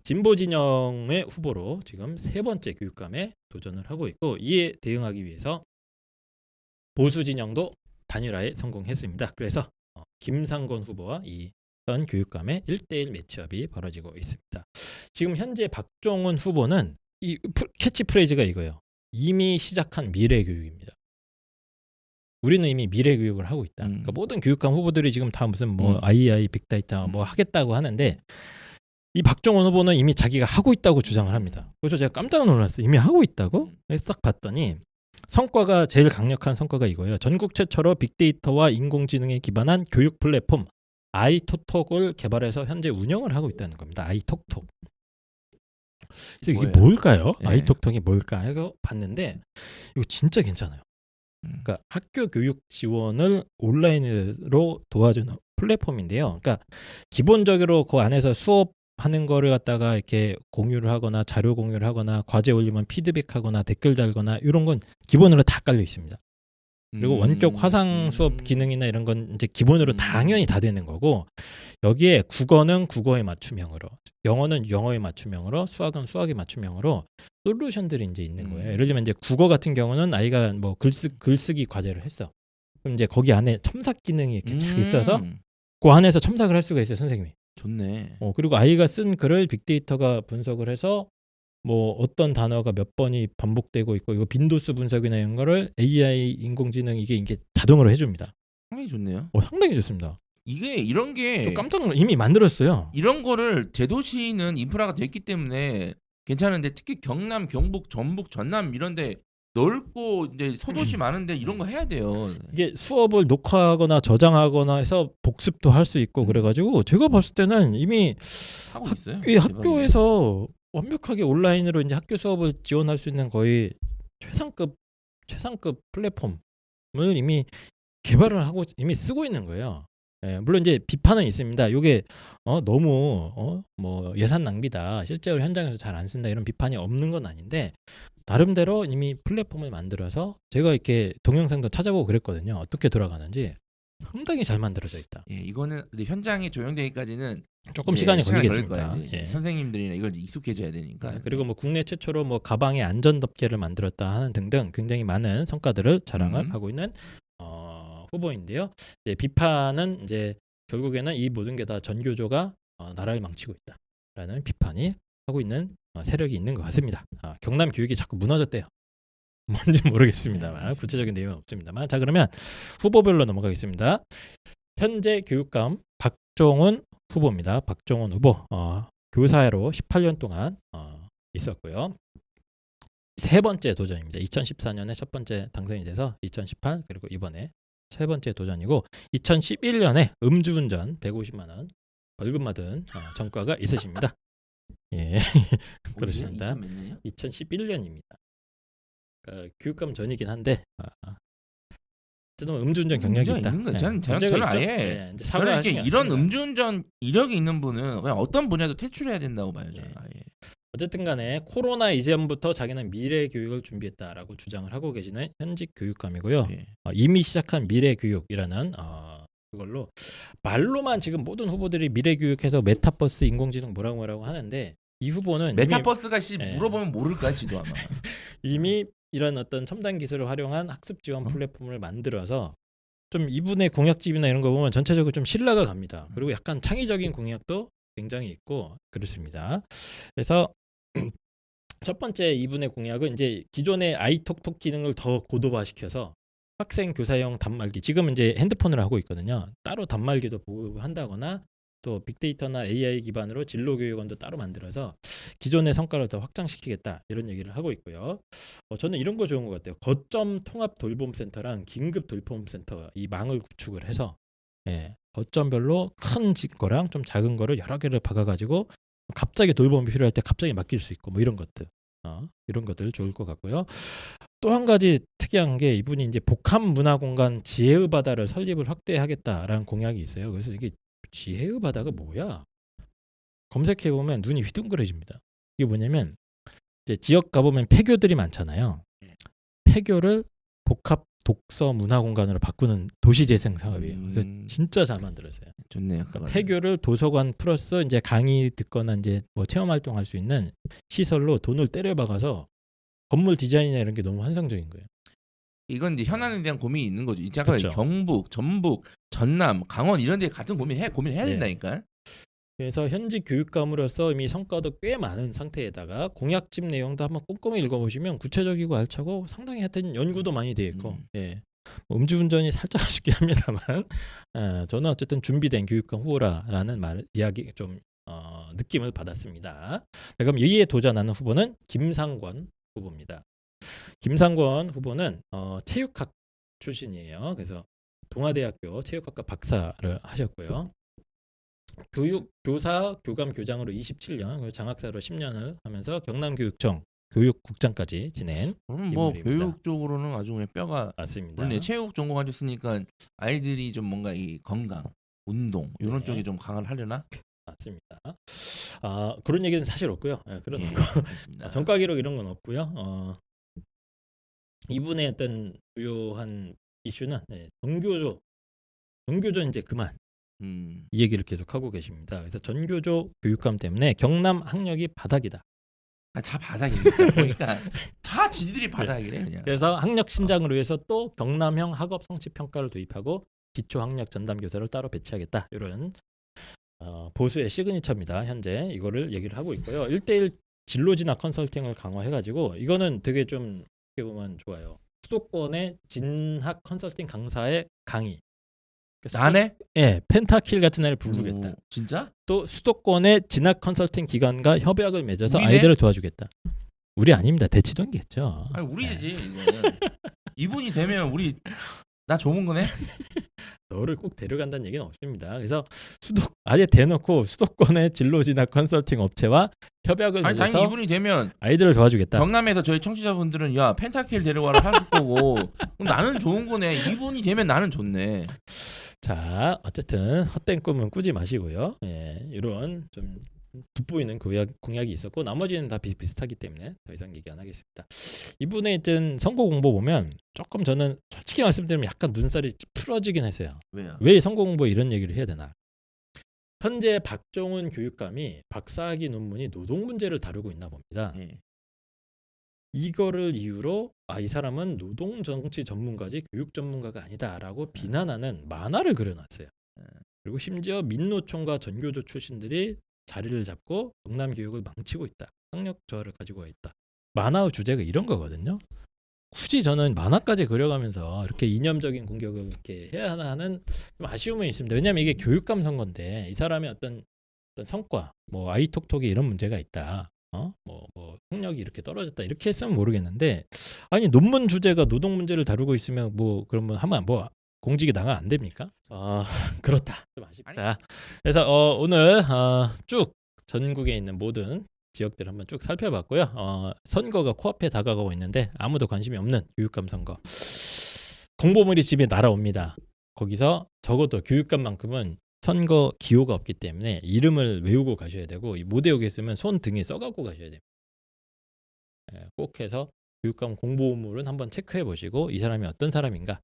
진보 진영의 후보로 지금 세 번째 교육감에 도전을 하고 있고 이에 대응하기 위해서 보수 진영도 단일화에 성공했습니다. 그래서 김상곤 후보와 이 현 교육감의 1대1 매치업이 벌어지고 있습니다. 지금 현재 박종훈 후보는 이 캐치프레이즈가 이거예요. 이미 시작한 미래 교육입니다. 우리는 이미 미래 교육을 하고 있다. 그러니까 모든 교육감 후보들이 지금 다 무슨 뭐 AI, 빅데이터 뭐 하겠다고 하는데 이 박종훈 후보는 이미 자기가 하고 있다고 주장을 합니다. 그래서 제가 깜짝 놀랐어요. 이미 하고 있다고? 딱 봤더니 성과가 제일 강력한 성과가 이거예요. 전국 최초로 빅데이터와 인공지능에 기반한 교육 플랫폼 아이톡톡을 개발해서 현재 운영을 하고 있다는 겁니다. 아이톡톡. 그래서 이게 뭐예요? 뭘까요? 예. 아이톡톡이 뭘까 해서 봤는데 이거 진짜 괜찮아요. 그러니까 학교 교육 지원을 온라인으로 도와주는 플랫폼인데요. 그러니까 기본적으로 그 안에서 수업하는 거를 갖다가 이렇게 공유를 하거나 자료 공유를 하거나 과제 올리면 피드백하거나 댓글 달거나 이런 건 기본으로 다 깔려 있습니다. 그리고 원격 화상 수업 기능이나 이런 건 이제 기본으로 당연히 다 되는 거고 여기에 국어는 국어에 맞춤형으로 영어는 영어에 맞춤형으로 수학은 수학에 맞춤형으로 솔루션들이 이제 있는 거예요. 예를 들면 이제 국어 같은 경우는 아이가 뭐 글쓰기 과제를 했어. 그럼 이제 거기 안에 첨삭 기능이 이렇게 쫙 있어서 그 안에서 첨삭을 할 수가 있어요, 선생님이. 좋네. 그리고 아이가 쓴 글을 빅데이터가 분석을 해서 뭐 어떤 단어가 몇 번이 반복되고 있고 이거 빈도수 분석이나 이런 거를 AI 인공지능 이게 자동으로 해줍니다. 상당히 좋네요. 상당히 좋습니다. 이게 이런 게 또 깜짝 놀라 이미 만들었어요. 이런 거를 대도시는 인프라가 됐기 때문에 괜찮은데 특히 경남, 경북, 전북, 전남 이런데 넓고 이제 소도시 많은데 이런 거 해야 돼요. 이게 수업을 녹화하거나 저장하거나 해서 복습도 할 수 있고 그래가지고 제가 봤을 때는 이미 하고 있어요. 이 학교에서 완벽하게 온라인으로 이제 학교 수업을 지원할 수 있는 거의 최상급 플랫폼을 이미 개발을 하고 이미 쓰고 있는 거예요. 예, 물론 이제 비판은 있습니다. 이게 너무 뭐 예산 낭비다. 실제로 현장에서 잘 안 쓴다 이런 비판이 없는 건 아닌데 나름대로 이미 플랫폼을 만들어서 제가 이렇게 동영상도 찾아보고 그랬거든요. 어떻게 돌아가는지 상당히 잘 만들어져 있다. 예, 이거는 근데 현장에 조정되기까지는 조금 이제 시간이 걸릴 걸리겠습니다. 거예요. 이제 예. 선생님들이나 이걸 익숙해져야 되니까. 그리고 뭐 국내 최초로 뭐 가방에 안전 덮개를 만들었다 하는 등등 굉장히 많은 성과들을 자랑을 하고 있는 후보인데요. 이제 비판은 이제 결국에는 이 모든 게 다 전교조가 나라를 망치고 있다라는 비판이 하고 있는 세력이 있는 것 같습니다. 경남 교육이 자꾸 무너졌대요. 뭔지 모르겠습니다만 구체적인 내용은 없습니다만 자 그러면 후보별로 넘어가겠습니다. 현재 교육감 박종훈 후보입니다. 박종훈 후보 교사로 18년 동안 있었고요. 세 번째 도전입니다. 2014년에 첫 번째 당선이 돼서 2018 그리고 이번에 세 번째 도전이고 2011년에 음주운전 150만 원 벌금 받은 전과가 있으십니다. 예, 그렇습니다. 2011년입니다. 그러니까 교육감 전이긴 한데 어쨌든 음주운전 경력이 있다. 있는 거. 예, 저는 문제가 아예 있죠. 이제 저는 이렇게 사과하시면 이런 없습니다. 음주운전 이력이 있는 분은 그냥 어떤 분야도 퇴출해야 된다고 봐요. 저는 아예. 어쨌든 간에 코로나 이전부터 자기는 미래 교육을 준비했다라고 주장을 하고 계시는 현직 교육감이고요. 예. 이미 시작한 미래 교육이라는 그걸로 말로만 지금 모든 후보들이 미래 교육해서 메타버스 인공지능 뭐라고 하는데 이 후보는 메타버스가 예. 물어보면 모를까 지도 아마. 이미 이런 어떤 첨단 기술을 활용한 학습 지원 플랫폼을 만들어서 좀 이분의 공약집이나 이런 거 보면 전체적으로 좀 신뢰가 갑니다. 그리고 약간 창의적인 공약도 굉장히 있고 그렇습니다. 그래서 첫 번째 이분의 공약은 이제 기존의 아이톡톡 기능을 더 고도화시켜서 학생 교사용 단말기, 지금은 이제 핸드폰으로 하고 있거든요. 따로 단말기도 보급한다거나 또 빅데이터나 AI 기반으로 진로 교육원도 따로 만들어서 기존의 성과를 더 확장시키겠다, 이런 얘기를 하고 있고요. 저는 이런 거 좋은 것 같아요. 거점 통합 돌봄센터랑 긴급 돌봄센터, 이 망을 구축을 해서 거점별로 큰 거랑 좀 작은 거를 여러 개를 박아가지고 갑자기 돌봄이 필요할 때 갑자기 맡길 수 있고, 뭐 이런 것들, 이런 것들 좋을 것 같고요. 또 한 가지 특이한 게, 이분이 이제 복합 문화 공간 지혜의 바다를 설립을 확대하겠다라는 공약이 있어요. 그래서 이게 지혜의 바다가 뭐야? 검색해 보면 눈이 휘둥그레집니다. 이게 뭐냐면, 이제 지역 가보면 폐교들이 많잖아요. 폐교를 복합 독서 문화 공간으로 바꾸는 도시 재생 사업이에요. 그래서 진짜 잘 만들었어요. 좋네요. 그러니까 폐교를 도서관 플러스 이제 강의 듣거나 이제 뭐 체험 활동할 수 있는 시설로 돈을 때려박아서 건물 디자인이나 이런 게 너무 환상적인 거예요. 이건 이제 현안에 대한 고민이 있는 거죠. 이제 아까 그렇죠. 경북, 전북, 전남, 강원 이런 데 같은 고민해야 네. 된다니까. 그래서 현직 교육감으로서 이미 성과도 꽤 많은 상태에다가 공약집 내용도 한번 꼼꼼히 읽어보시면 구체적이고 알차고 상당히 하여튼 연구도 많이 돼 있고, 뭐 음주운전이 살짝 아쉽긴 합니다만, 저는 어쨌든 준비된 교육감 후보라라는 이야기 좀 느낌을 받았습니다. 그럼 이에 도전하는 후보는 김상권 후보입니다. 김상권 후보는 체육학 출신이에요. 그래서 동아대학교 체육학과 박사를 하셨고요. 교사, 교감, 교장으로 27년, 그리고 장학사로 10년을 하면서 경남교육청 교육국장까지 지낸 그럼 뭐 인물입니다. 교육 쪽으로는 아주 그냥 뼈가 맞습니다. 물론 체육 전공하셨으니까 아이들이 좀 뭔가 이 건강, 운동 이런 네. 쪽에 좀 강화를 하려나? 맞습니다. 그런 얘기는 사실 없고요. 그런 거. 알겠습니다. 전과 기록 이런 건 없고요. 이분의 어떤 주요한 이슈는 전교조 이제 그만, 이 얘기를 계속 하고 계십니다. 그래서 전교조 교육감 때문에 경남 학력이 바닥이다. 다 바닥이니까 보니까 다 지들이 바닥이래 그냥. 그래서 학력 신장을 위해서 또 경남형 학업 성취 평가를 도입하고 기초 학력 전담 교사를 따로 배치하겠다. 이런 보수의 시그니처입니다. 현재 이거를 얘기를 하고 있고요. 1:1 진로 진학 컨설팅을 강화해가지고, 이거는 되게 좀 어떻게 보면 좋아요. 수도권의 진학 컨설팅 강사의 강의. 나네? 펜타킬 같은 애를 부르겠다. 진짜? 또 수도권의 진학 컨설팅 기관과 협약을 맺어서 우리네? 아이들을 도와주겠다. 우리 아닙니다. 대치동이겠죠. 아니 우리지 이거는. 이분이 되면 우리 나 좋은 거네. 너를 꼭 데려간다는 얘기는 없습니다. 그래서 아예 대놓고 수도권의 진로 진학 컨설팅 업체와 협약을 아니 당연히 맺어서 이분이 되면 아이들을 도와주겠다. 경남에서 저희 청취자분들은 야 펜타킬 데려가라 할 거고 그럼 나는 좋은 거네. 이분이 되면 나는 좋네. 자, 어쨌든 헛된 꿈은 꾸지 마시고요. 이런 좀 돋보이는 공약이 있었고, 나머지는 다 비슷하기 때문에 더 이상 얘기 안 하겠습니다. 이분의 어떤 선거 공보 보면 조금 저는 솔직히 말씀드리면 약간 눈살이 풀어지긴 했어요. 왜요? 왜 선거 공보에 이런 얘기를 해야 되나? 현재 박종훈 교육감이 박사학위 논문이 노동 문제를 다루고 있나 봅니다. 이거를 이유로 이 사람은 노동 정치 전문가지 교육 전문가가 아니다라고 비난하는 만화를 그려놨어요. 그리고 심지어 민노총과 전교조 출신들이 자리를 잡고 경남 교육을 망치고 있다. 학력 저하를 가지고 와 있다. 만화의 주제가 이런 거거든요. 굳이 저는 만화까지 그려가면서 이렇게 이념적인 공격을 이렇게 해야 하나 하는 좀 아쉬움은 있습니다. 왜냐하면 이게 교육감 선거인데 이 사람의 어떤 성과, 뭐 아이톡톡이 이런 문제가 있다. 뭐 학력이 이렇게 떨어졌다. 이렇게 했으면 모르겠는데, 아니 논문 주제가 노동 문제를 다루고 있으면 뭐 그러면 하면 뭐 공직이 나가 안 됩니까? 그렇다. 좀 아쉽다. 그래서 오늘 쭉 전국에 있는 모든 지역들 한번 쭉 살펴봤고요. 선거가 코앞에 다가가고 있는데 아무도 관심이 없는 교육감 선거. 공보물이 집에 날아옵니다. 거기서 적어도 교육감만큼은 선거 기호가 없기 때문에 이름을 외우고 가셔야 되고, 못 외우겠으면 손 등에 써갖고 가셔야 됩니다. 꼭 해서 교육감 공보물은 한번 체크해 보시고 이 사람이 어떤 사람인가,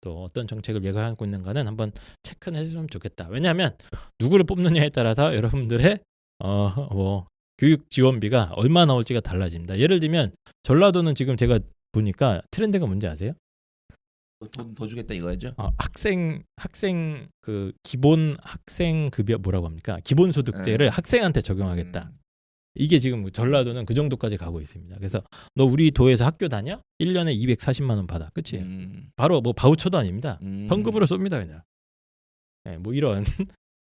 또 어떤 정책을 예고하고 있는가는 한번 체크는 해주면 좋겠다. 왜냐하면 누구를 뽑느냐에 따라서 여러분들의 뭐 교육 지원비가 얼마 나올지가 달라집니다. 예를 들면 전라도는 지금 제가 보니까 트렌드가 뭔지 아세요? 돈 더 주겠다 이거죠? 학생 그 기본 학생 급여 뭐라고 합니까? 기본소득제를 학생한테 적용하겠다. 이게 지금 전라도는 그 정도까지 가고 있습니다. 그래서 너 우리 도에서 학교 다녀? 1년에 240만 원 받아. 그치? 바로 뭐 바우처도 아닙니다. 현금으로 쏩니다 그냥. 네, 뭐 이런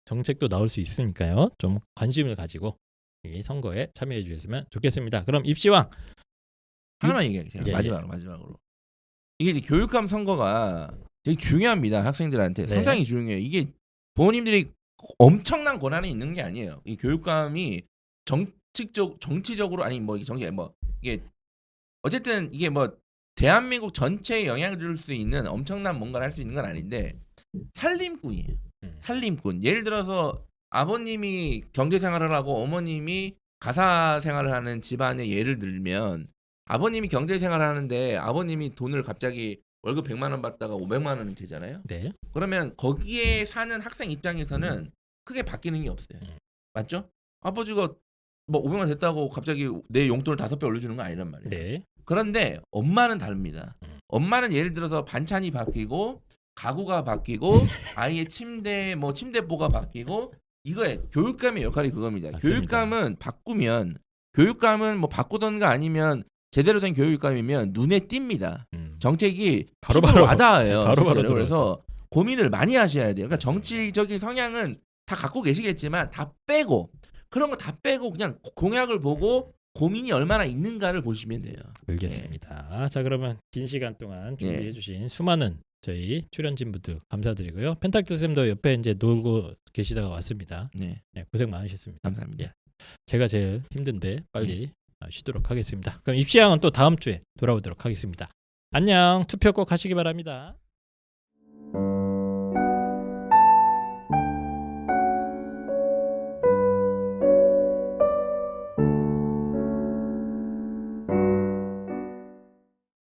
정책도 나올 수 있으니까요. 좀 관심을 가지고 이 선거에 참여해 주셨으면 좋겠습니다. 그럼 입시왕 하나만 얘기할게요. 예, 마지막으로. 이게 이제 교육감 선거가 되게 중요합니다. 학생들한테 네. 상당히 중요해요. 이게 부모님들이 엄청난 권한이 있는 게 아니에요. 이 교육감이 정치적으로 아니 뭐 이게 어쨌든 이게 뭐 대한민국 전체에 영향을 줄 수 있는 엄청난 뭔가를 할 수 있는 건 아닌데 살림꾼이에요. 살림꾼. 예를 들어서 아버님이 경제 생활을 하고 어머님이 가사 생활을 하는 집안의 예를 들면 아버님이 경제 생활을 하는데 아버님이 돈을 갑자기 월급 100만 원 받다가 500만 원이 되잖아요. 네. 그러면 거기에 사는 학생 입장에서는 크게 바뀌는 게 없어요. 맞죠? 아버지가 뭐 500만 원 됐다고 갑자기 내 용돈을 5배 올려주는 건 아니란 말이에요. 네. 그런데 엄마는 다릅니다. 엄마는 예를 들어서 반찬이 바뀌고 가구가 바뀌고 아이의 침대보가 바뀌고 이거에 교육감의 역할이 그겁니다. 맞습니다. 교육감은 교육감은 뭐 바꾸던가 아니면 제대로 된 교육감이면 눈에 띕니다. 정책이 바로바로 와닿아요. 바로바로 실제로. 그래서 들어오죠. 고민을 많이 하셔야 돼요. 그러니까 맞습니다. 정치적인 성향은 다 갖고 계시겠지만 다 빼고 그런 거 다 빼고 그냥 공약을 보고 고민이 얼마나 있는가를 보시면 돼요. 알겠습니다. 자 그러면 긴 시간 동안 예. 준비해주신 수많은 저희 출연진분들 감사드리고요. 펜타킬 쌤도 옆에 이제 놀고 계시다가 왔습니다. 네, 네, 고생 많으셨습니다. 감사합니다. 예. 제가 제일 힘든데 빨리 쉬도록 하겠습니다. 그럼 입시왕은 또 다음 주에 돌아오도록 하겠습니다. 안녕. 투표 꼭 하시기 바랍니다.